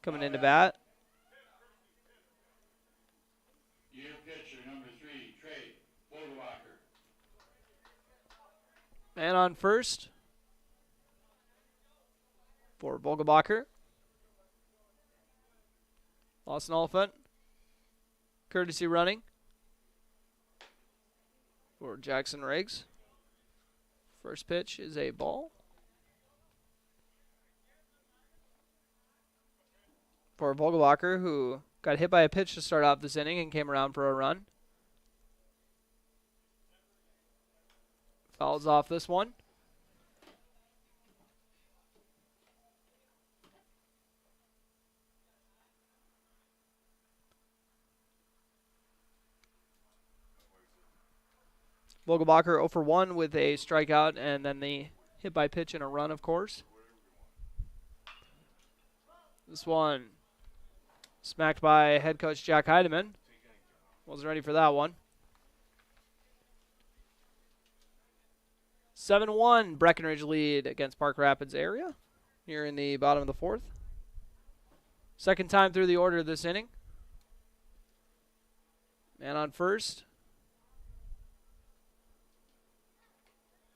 A: coming into bat. Man on first for Vogelbacher. Lawson Oliphant. Courtesy running for Jackson Riggs. First pitch is a ball. For Vogelbacher, who got hit by a pitch to start off this inning and came around for a run. Fouls off this one. Vogelbacher 0 for 1 with a strikeout and then the hit by pitch and a run, of course. This one smacked by head coach Jack Heidemann. Wasn't ready for that one. 7-1 Breckenridge lead against Park Rapids area here in the bottom of the 4th. Second time through the order this inning. Man on first.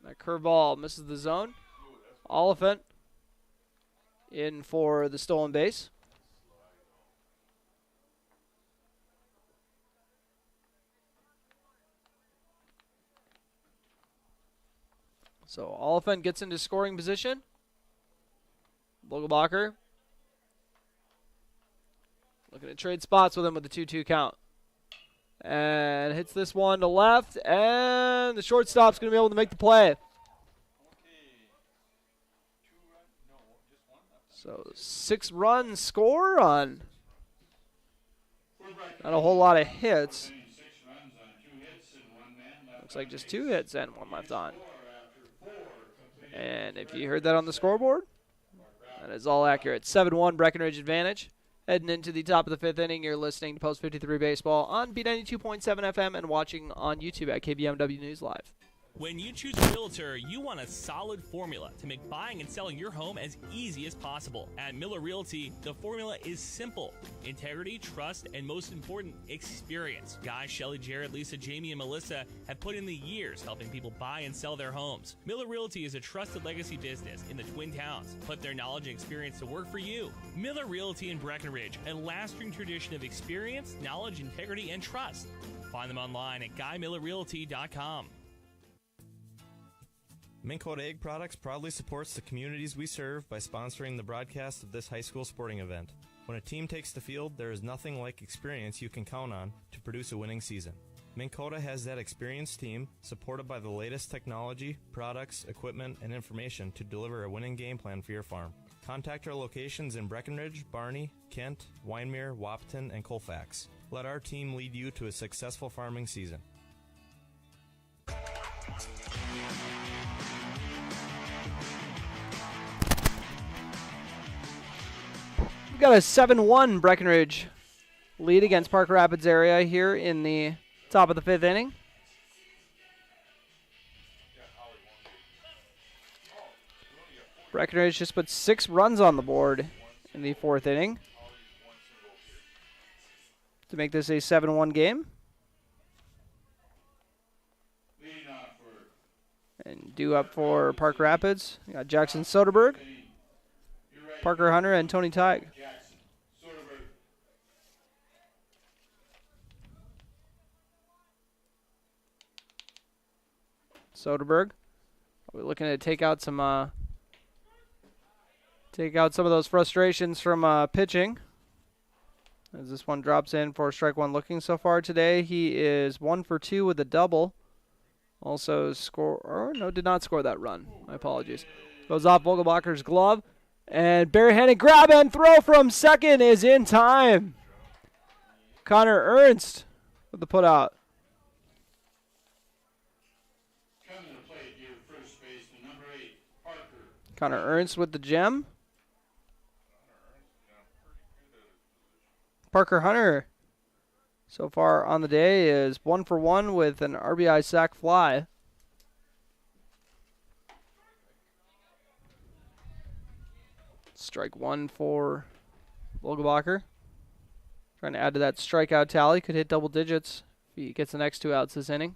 A: That curveball misses the zone. Oliphant in for the stolen base. So Oliphant gets into scoring position. Vogelbacher looking to trade spots with him with the 2-2 count. And hits this one to left, and the shortstop's going to be able to make the play. So 6-run score on not a whole lot of hits. Looks like just 2 hits and 1 left on. And if you heard that on the scoreboard, That is all accurate. 7-1 Breckenridge advantage. Heading into the top of the 5th inning, you're listening to Post 53 Baseball on B92.7 FM and watching on YouTube at KBMW News Live.
I: When you choose a realtor, you want a solid formula to make buying and selling your home as easy as possible. At Miller Realty, the formula is simple: integrity, trust, and most important, experience. Guy, Shelley, Jared, Lisa, Jamie, and Melissa have put in the years helping people buy and sell their homes. Miller Realty is a trusted legacy business in the Twin Towns. Put their knowledge and experience to work for you. Miller Realty in Breckenridge, a lasting tradition of experience, knowledge, integrity, and trust. Find them online at GuyMillerRealty.com.
K: Minn Kota Egg Products proudly supports the communities we serve by sponsoring the broadcast of this high school sporting event. When a team takes the field, there is nothing like experience you can count on to produce a winning season. Minn Kota has that experienced team, supported by the latest technology, products, equipment, and information to deliver a winning game plan for your farm. Contact our locations in Breckenridge, Barney, Kent, Wyndmere, Wahpeton, and Colfax. Let our team lead you to a successful farming season.
A: We've got a 7-1 Breckenridge lead against Park Rapids area here in the top of the 5th inning. Breckenridge just put 6 runs on the board in the 4th inning to make this a 7-1 game. And due up for Park Rapids, we got Jackson Soderberg, Parker Hunter, and Tony Teig. Soderberg, we're looking to take out some of those frustrations from pitching. As this one drops in for strike one looking so far today, he is 1 for 2 with a double. Also did not score that run. My apologies. Goes off Vogelbacher's glove. And barehanded grab and throw from second is in time. Connor Ernst with the putout.
J: Coming to play at your first baseman, number 8, Parker.
A: Connor Ernst with the gem. Parker Hunter so far on the day is 1 for 1 with an RBI sac fly. Strike one for Vogelbacher. Trying to add to that strikeout tally. Could hit double digits if he gets the next 2 outs this inning.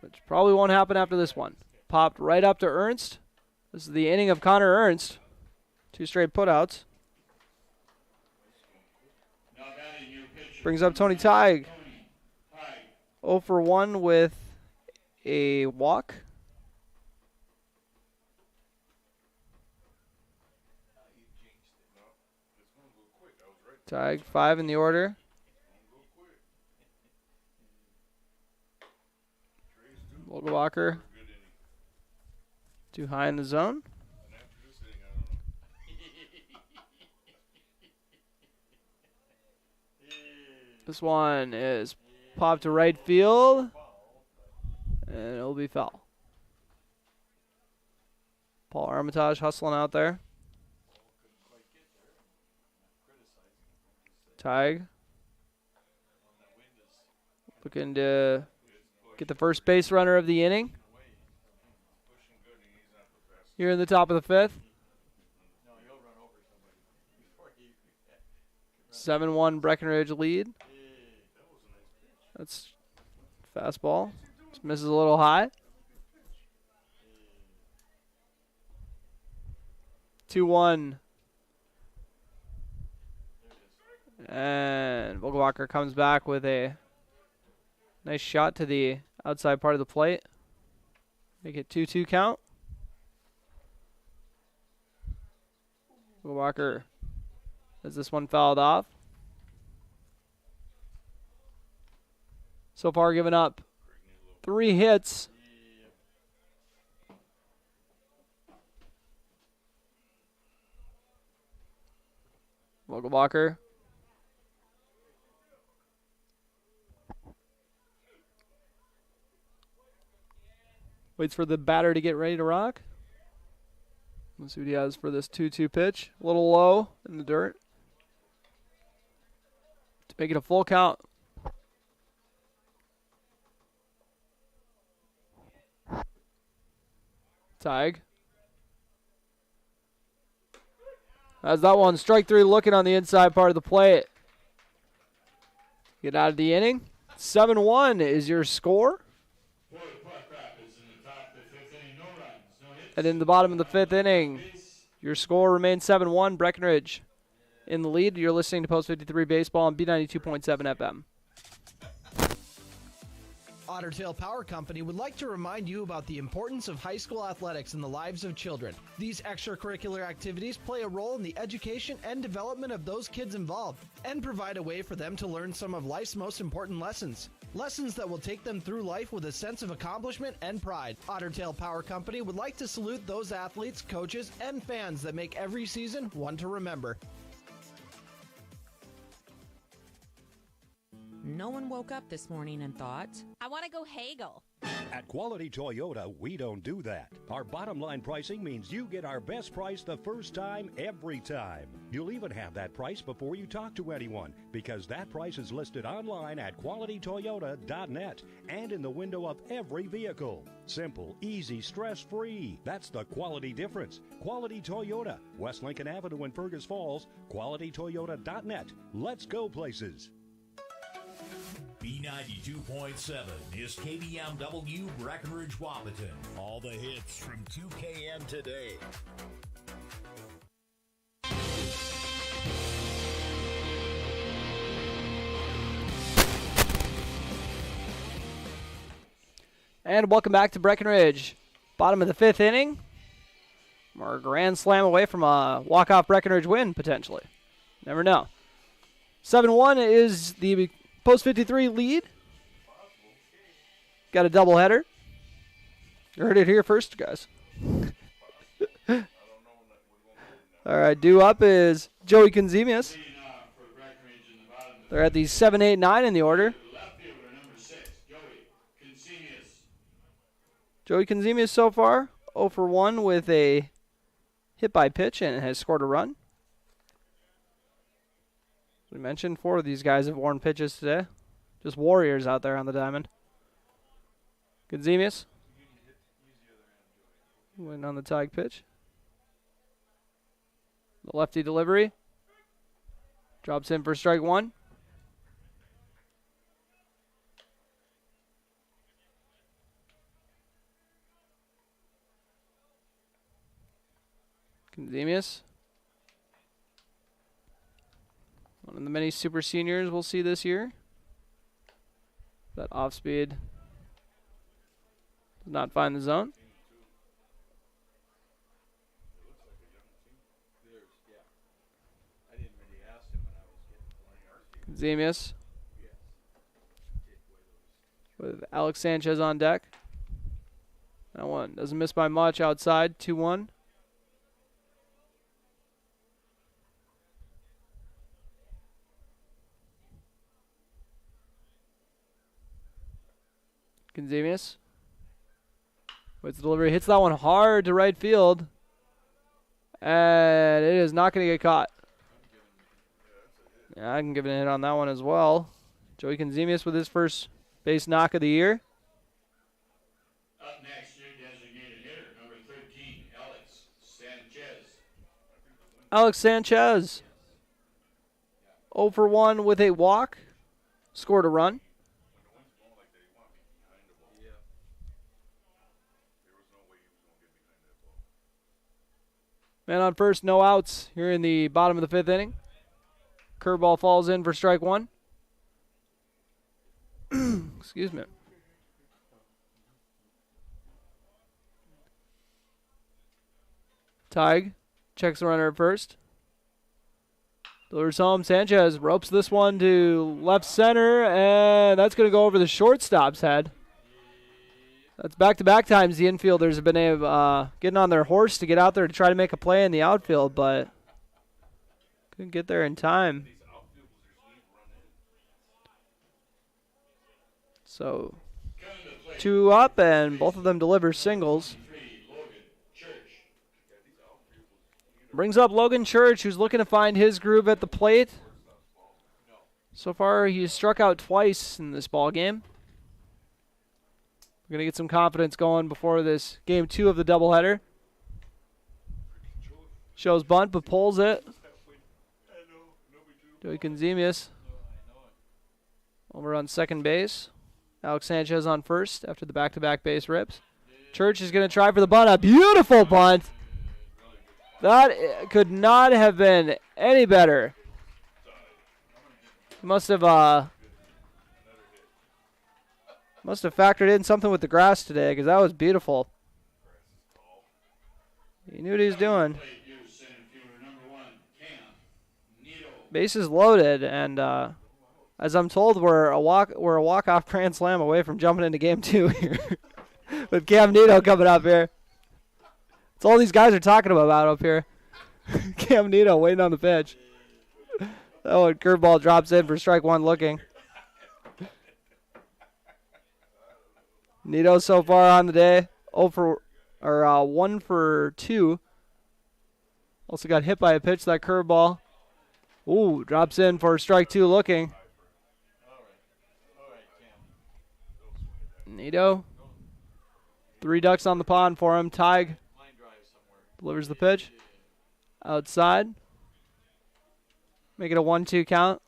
A: Which probably won't happen after this one. Popped right up to Ernst. This is the inning of Connor Ernst. 2 straight putouts. Brings up Tony Teig. 0 for 1 with a walk. Teig, 5 in the order. Vogelbacher, too high in the zone. This one is popped to right field, and it'll be foul. Paul Armitage hustling out there. Teig looking to get the first base runner of the inning here in the top of the 5th. 7-1 Breckenridge lead. That's fastball. Just misses a little high. 2-1. And Vogelbacher comes back with a nice shot to the outside part of the plate. Make it 2-2 count. Vogelbacher has this one fouled off. So far given up 3 hits. Vogelbacher waits for the batter to get ready to rock. Let's see what he has for this 2-2 pitch. A little low in the dirt. To make it a full count. Tig. As that one, strike three looking on the inside part of the plate. Get out of the inning. 7-1 is your score. And in the bottom of the fifth inning, your score remains 7-1. Breckenridge in the lead. You're listening to Post 53 Baseball on B92.7 FM.
C: Otter Tail Power Company would like to remind you about the importance of high school athletics in the lives of children. These extracurricular activities play a role in the education and development of those kids involved and provide a way for them to learn some of life's most important lessons. Lessons that will take them through life with a sense of accomplishment and pride. Otter Tail Power Company would like to salute those athletes, coaches, and fans that make every season one to remember.
L: No one woke up this morning and thought,
P: I want to go haggle.
N: At Quality Toyota, we don't do that. Our bottom line pricing means you get our best price the first time, every time. You'll even have that price before you talk to anyone, because that price is listed online at qualitytoyota.net and in the window of every vehicle. Simple, easy, stress-free. That's the quality difference. Quality Toyota, West Lincoln Avenue in Fergus Falls, qualitytoyota.net. Let's go places.
H: B92.7 is KBMW Breckenridge Wapaton. All the hits from 2KN today.
A: And welcome back to Breckenridge. Bottom of the fifth inning. We're a grand slam away from a walk-off Breckenridge win, potentially. Never know. 7-1 is the Post 53 lead. Got a doubleheader. You heard it here first, guys. All right, due up is Joey Conzemius. They're at the 7, 8, 9 in the order. Joey Conzemius so far 0 for 1 with a hit by pitch and has scored a run. We mentioned 4 of these guys have worn pitches today. Just warriors out there on the diamond. Conzemius. Waiting on the tag pitch. The lefty delivery. Drops in for strike one. Conzemius. One of the many super seniors we'll see this year. That off speed does not find the zone. Conzemius with Alex Sanchez on deck. That one doesn't miss by much outside, 2-1. Conzemius with the delivery, hits that one hard to right field, and it is not going to get caught. Yeah, I can give it a hit on that one as well. Joey Conzemius with his first base knock of the year.
J: Up next, your designated hitter, number 13, Alex Sanchez.
A: Alex Sanchez, 0 for 1 with a walk, scored a run. Man on first, no outs here in the bottom of the fifth inning. Curveball falls in for strike one. Excuse me. Tig checks the runner at first. Delivers home. Sanchez ropes this one to left center, and that's going to go over the shortstop's head. That's back-to-back times the infielders have been getting on their horse to get out there to try to make a play in the outfield, but couldn't get there in time. So 2 up, and both of them deliver singles. brings up Logan Church, who's looking to find his groove at the plate. So far, he's struck out twice in this ball game. We're going to get some confidence going before this game 2 of the doubleheader. Shows bunt, but pulls it. Joey Conzemius over on second base. Alex Sanchez on first after the back-to-back base rips. Church is going to try for the bunt. A beautiful bunt. That could not have been any better. Must have factored in something with the grass today, because that was beautiful. He knew what he was doing. Bases loaded, and as I'm told, we're a walk-off grand slam away from jumping into game 2 here with Cam Nito coming up here. That's all these guys are talking about up here. Cam Nito waiting on the pitch. Oh, and curveball drops in for strike 1 looking. Nito so far on the day, 1 for 2. Also got hit by a pitch, that curveball. Ooh, drops in for strike 2 looking. Nito. 3 ducks on the pond for him. Tig delivers the pitch. Outside. Make it a 1-2 count.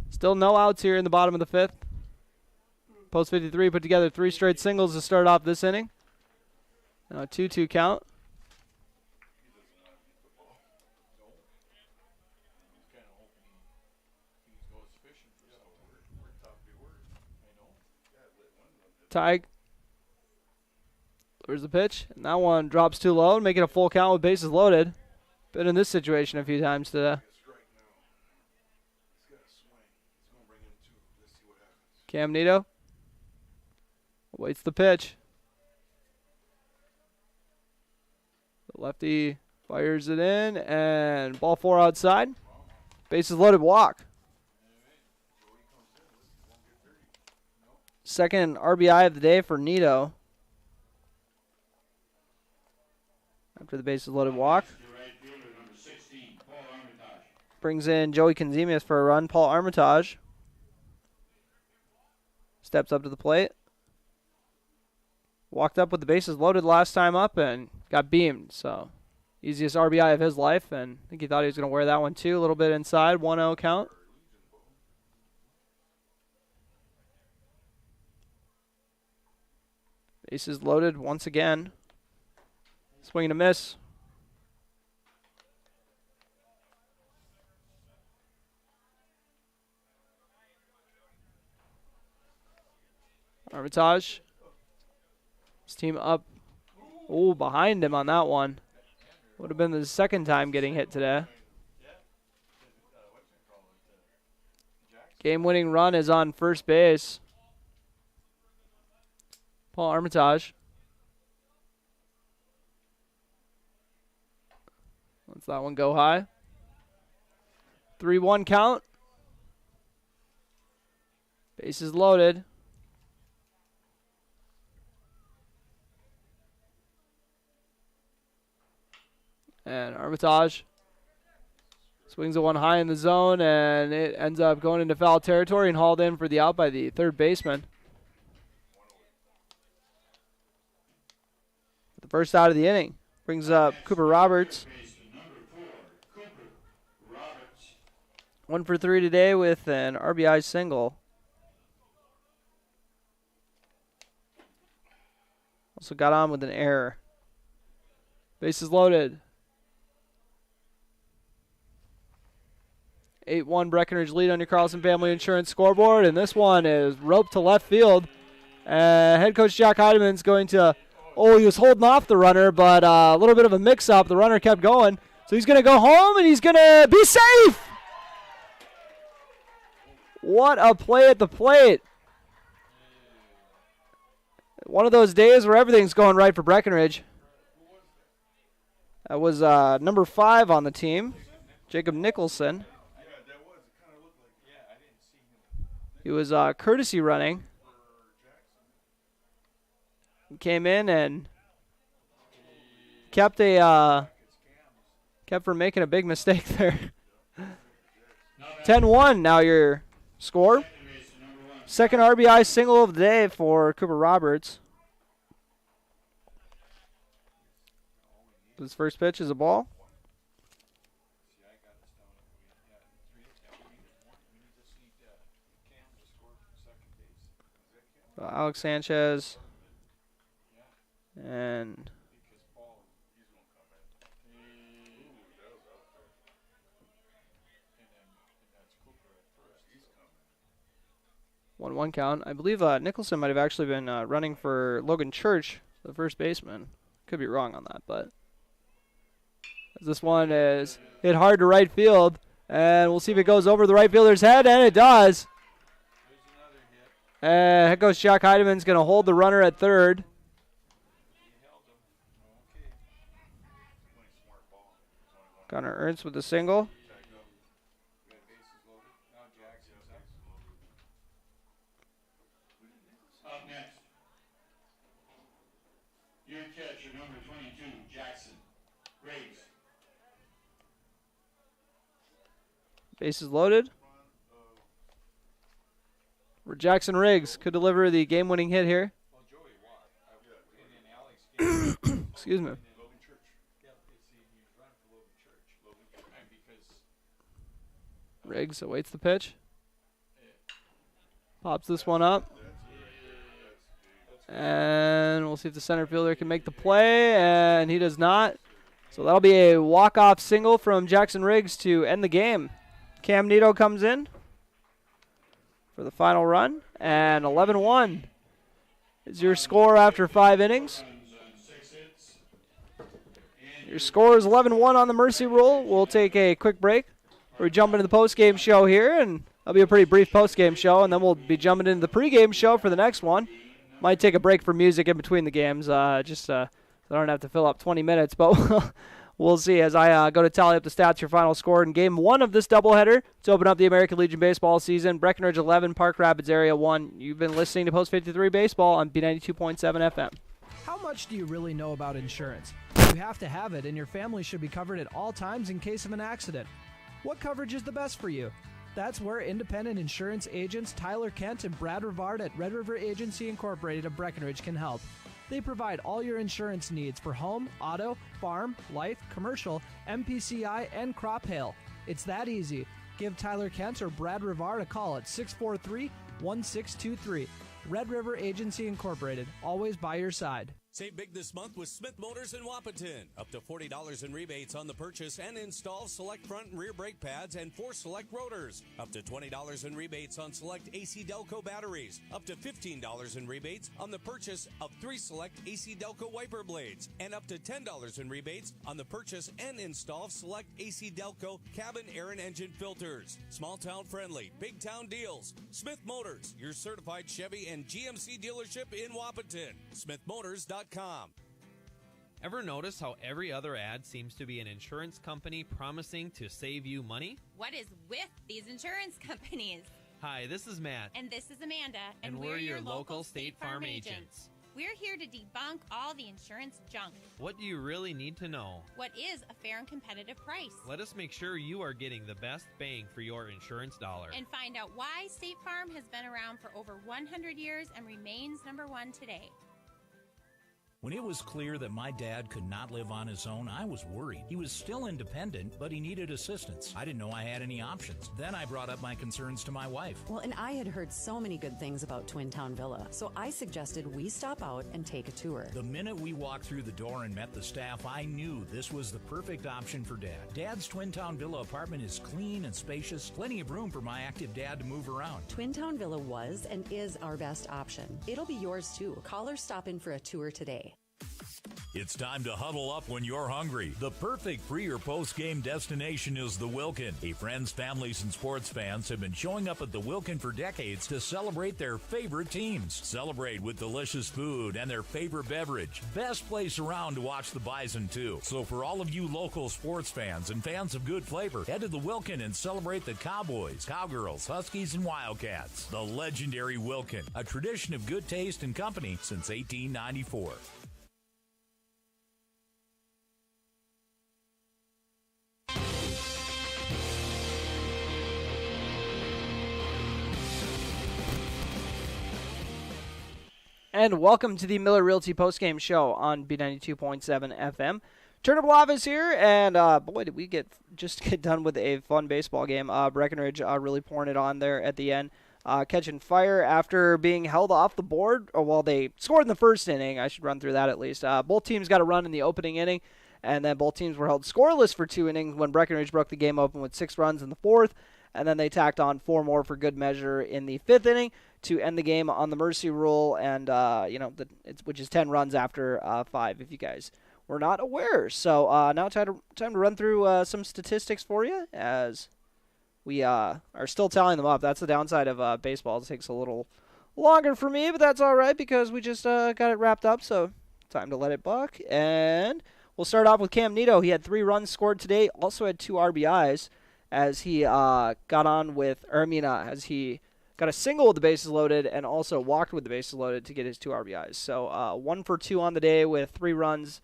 A: Still no outs here in the bottom of the 5th. Post 53 put together 3 straight singles to start off this inning. Now a 2-2 count. Tig. There's the pitch. And that one drops too low, making a full count with bases loaded. Been in this situation a few times today. Cam Nito awaits the pitch. The lefty fires it in, and ball 4 outside. Bases loaded, walk. Second RBI of the day for Nito. After the bases loaded walk. Brings in Joey Conzemius for a run. Paul Armitage steps up to the plate. Walked up with the bases loaded last time up and got beamed. So, easiest RBI of his life, and I think he thought he was going to wear that one too. A little bit inside, 1-0 count. Bases loaded once again. Swing and a miss. Armitage. His team up. Ooh, behind him on that one. Would have been the second time getting hit today. Game-winning run is on first base. Paul Armitage. Lets that one go high. 3-1 count. Bases loaded. And Armitage swings the one high in the zone, and it ends up going into foul territory and hauled in for the out by the third baseman. The first out of the inning brings up Cooper Roberts. 1 for 3 today with an RBI single. Also got on with an error. Bases loaded. 8-1 Breckenridge lead on your Carlson Family Insurance scoreboard, and this one is roped to left field. Head coach Jack Heidemann's going to, he was holding off the runner, but a little bit of a mix-up. The runner kept going, so he's going to go home, and he's going to be safe! What a play at the plate. One of those days where everything's going right for Breckenridge. That was number 5 on the team, Jacob Nicholson. He was courtesy running. came in and kept from making a big mistake there. 10-1 now your score. Second RBI single of the day for Cooper Roberts. His first pitch is a ball. Alex Sanchez and 1-1 count. I believe Nicholson might have actually been running for Logan Church, the first baseman. Could be wrong on that, but this one is hit hard to right field, and we'll see if it goes over the right fielder's head, and it does. Head coach Jack Heideman's going to hold the runner at third. Connor Ernst with the single.
J: Up next, your catcher, number 22, Jackson Riggs.
A: Bases loaded. Where Jackson Riggs could deliver the game-winning hit here. Excuse me. Riggs awaits the pitch. Pops this one up. And we'll see if the center fielder can make the play, and he does not. So that'll be a walk-off single from Jackson Riggs to end the game. Cam Nito comes in for the final run, and 11-1 is your score after 5 innings. Your score is 11-1 on the Mercy Rule. We'll take a quick break. We jump into the post-game show here, and that'll be a pretty brief post-game show, and then we'll be jumping into the pre-game show for the next one. Might take a break for music in between the games, just so I don't have to fill up 20 minutes, but we'll see as I go to tally up the stats, your final score in Game 1 of this doubleheader to open up the American Legion Baseball season. Breckenridge 11, Park Rapids Area 1. You've been listening to Post 53 Baseball on B92.7 FM.
C: How much do you really know about insurance? You have to have it, and your family should be covered at all times in case of an accident. What coverage is the best for you? That's where independent insurance agents Tyler Kent and Brad Rivard at Red River Agency Incorporated of Breckenridge can help. They provide all your insurance needs for home, auto, farm, life, commercial, MPCI, and crop hail. It's that easy. Give Tyler Kent or Brad Rivard a call at 643-1623. Red River Agency Incorporated, always by your side.
M: Save big this month with Smith Motors in Wapaton. Up to $40 in rebates on the purchase and install select front and rear brake pads and 4 select rotors. Up to $20 in rebates on select AC Delco batteries. Up to $15 in rebates on the purchase of 3 select AC Delco wiper blades. And up to $10 in rebates on the purchase and install select AC Delco cabin air and engine filters. Small town friendly, big town deals. Smith Motors, your certified Chevy and GMC dealership in Wapaton. SmithMotors.com.
O: Ever notice how every other ad seems to be an insurance company promising to save you money?
P: What is with these insurance companies?
O: Hi, this is Matt.
P: And this is Amanda.
O: And we're your local State Farm agents.
P: We're here to debunk all the insurance junk.
O: What do you really need to know?
P: What is a fair and competitive price?
O: Let us make sure you are getting the best bang for your insurance dollar.
P: And find out why State Farm has been around for over 100 years and remains number 1 today.
H: When it was clear that my dad could not live on his own, I was worried. He was still independent, but he needed assistance. I didn't know I had any options. Then I brought up my concerns to my wife.
Q: Well, and I had heard so many good things about Twin Town Villa, so I suggested we stop out and take a tour.
H: The minute we walked through the door and met the staff, I knew this was the perfect option for Dad. Dad's Twin Town Villa apartment is clean and spacious, plenty of room for my active dad to move around.
Q: Twin Town Villa was and is our best option. It'll be yours too. Call or stop in for a tour today.
H: It's time to huddle up when you're hungry. The perfect pre- or post-game destination is the Wilkin. Friends, families, and sports fans have been showing up at the Wilkin for decades to celebrate their favorite teams. Celebrate with delicious food and their favorite beverage. Best place around to watch the Bison, too. So for all of you local sports fans and fans of good flavor, head to the Wilkin and celebrate the Cowboys, Cowgirls, Huskies, and Wildcats. The legendary Wilkin, a tradition of good taste and company since 1894.
A: And welcome to the Miller Realty postgame show on B92.7 FM. Turner Blavas here, and boy, did we get done with a fun baseball game. Breckenridge really pouring it on there at the end, catching fire after being held off the board. Well, they scored in the first inning. I should run through that at least. Both teams got a run in the opening inning, and then both teams were held scoreless for 2 innings when Breckenridge broke the game open with 6 runs in the 4th, and then they tacked on 4 more for good measure in the 5th inning to end the game on the mercy rule, and which is 10 runs after 5, if you guys were not aware. So now time to run through some statistics for you, as we are still tallying them up. That's the downside of baseball. It takes a little longer for me, but that's all right because we just got it wrapped up, so time to let it buck. And we'll start off with Cam Nito. He had 3 runs scored today, also had 2 RBIs, as he as he got a single with the bases loaded and also walked with the bases loaded to get his 2 RBIs. So 1 for 2 on the day with 3 runs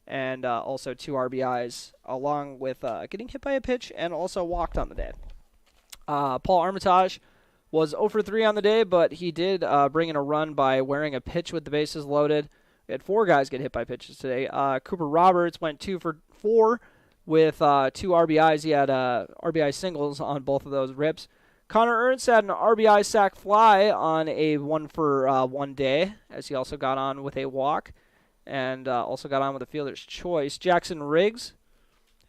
A: and also 2 RBIs, along with getting hit by a pitch and also walked on the day. Paul Armitage was 0 for 3 on the day, but he did bring in a run by wearing a pitch with the bases loaded. We had 4 guys get hit by pitches today. Cooper Roberts went 2 for 4 with 2 RBIs. He had RBI singles on both of those rips. Connor Ernst had an RBI sac fly on a 1 for 1 day, as he also got on with a walk and also got on with a fielder's choice. Jackson Riggs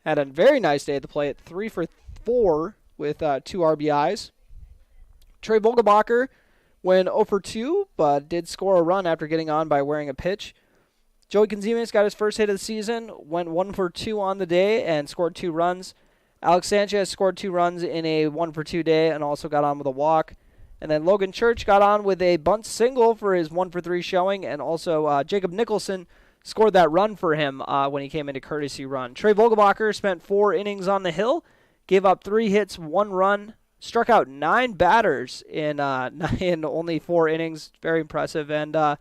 A: had a very nice day at the plate, 3 for 4 with 2 RBIs. Trey Vogelbacher went 0 for 2, but did score a run after getting on by wearing a pitch. Joey Conzimas got his first hit of the season, went 1 for 2 on the day and scored 2 runs. Alex Sanchez scored 2 runs in a 1 for 2 day and also got on with a walk. And then Logan Church got on with a bunt single for his 1 for 3 showing, and also Jacob Nicholson scored that run for him when he came into courtesy run. Trey Vogelbacher spent 4 innings on the hill, gave up 3 hits, 1 run, struck out 9 batters in only 4 innings. Very impressive, and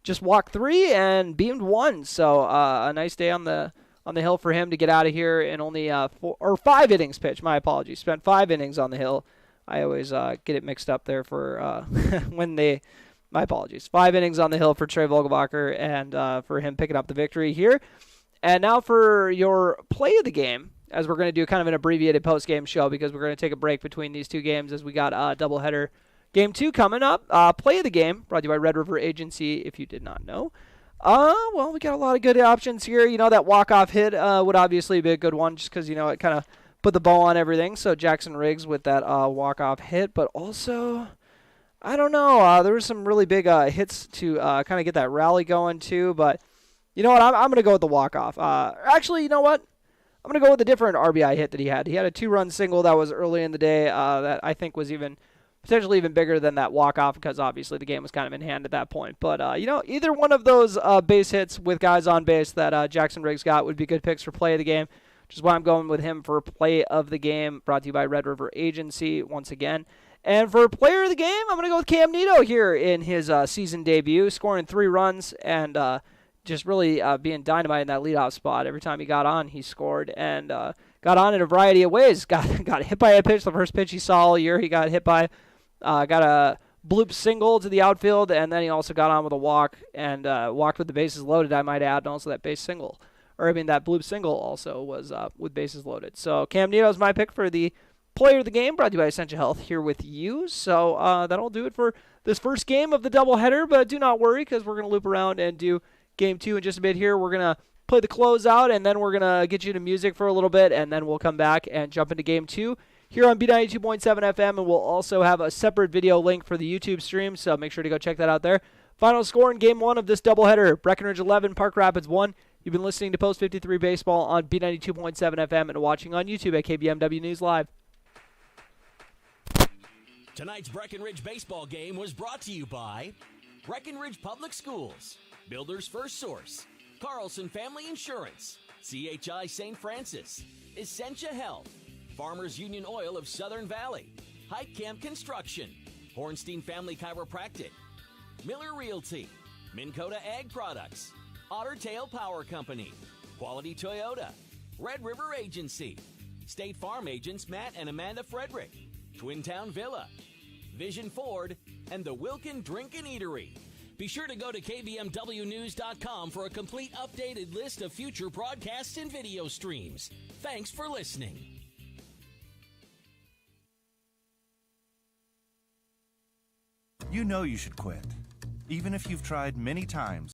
A: just walked 3 and beamed 1. So a nice day on the hill for him to get out of here in only 5 innings pitched. My apologies. Spent 5 innings on the hill. I always get it mixed up there for my apologies. 5 innings on the hill for Trey Vogelbacher and for him picking up the victory here. And now for your play of the game, as we're going to do kind of an abbreviated post-game show because we're going to take a break between these 2 games as we got a doubleheader game 2 coming up. Play of the game brought to you by Red River Agency, if you did not know. Well, we got a lot of good options here. That walk-off hit would obviously be a good one just because, it kind of put the bow on everything. So Jackson Riggs with that walk-off hit. But also, I don't know. There were some really big hits to kind of get that rally going too. But you know what? I'm going to go with the walk-off. Actually, you know what? I'm going to go with a different RBI hit that he had. He had a 2-run single that was early in the day that I think was potentially even bigger than that walk-off because obviously the game was kind of in hand at that point. But, either one of those base hits with guys on base that Jackson Riggs got would be good picks for play of the game, which is why I'm going with him for play of the game, brought to you by Red River Agency once again. And for player of the game, I'm going to go with Cam Nito here in his season debut, scoring 3 runs and just really being dynamite in that leadoff spot. Every time he got on, he scored and got on in a variety of ways. Got hit by a pitch, the first pitch he saw all year. He got hit by got a bloop single to the outfield, and then he also got on with a walk and walked with the bases loaded, I might add, and also that that bloop single also was with bases loaded. So Cam Nito is my pick for the player of the game, brought to you by Essentia Health here with you. So that'll do it for this first game of the doubleheader, but do not worry because we're going to loop around and do game 2 in just a bit here. We're going to play the closeout, and then we're going to get you to music for a little bit, and then we'll come back and jump into game 2 here on B92.7 FM, and we'll also have a separate video link for the YouTube stream, so make sure to go check that out there. Final score in Game 1 of this doubleheader, Breckenridge 11, Park Rapids 1. You've been listening to Post 53 Baseball on B92.7 FM and watching on YouTube at KBMW News Live.
H: Tonight's Breckenridge baseball game was brought to you by Breckenridge Public Schools, Builder's First Source, Carlson Family Insurance, CHI St. Francis, Essentia Health, Farmers Union Oil of Southern Valley, Hike Camp Construction, Hornstein Family Chiropractic, Miller Realty, Minn Kota Ag Products, Otter Tail Power Company, Quality Toyota, Red River Agency, State Farm agents Matt and Amanda Frederick, Twin Town Villa, Vision Ford, and the Wilkin Drink and Eatery. Be sure to go to KBMWnews.com for a complete updated list of future broadcasts and video streams. Thanks for listening.
R: You know you should quit, even if you've tried many times.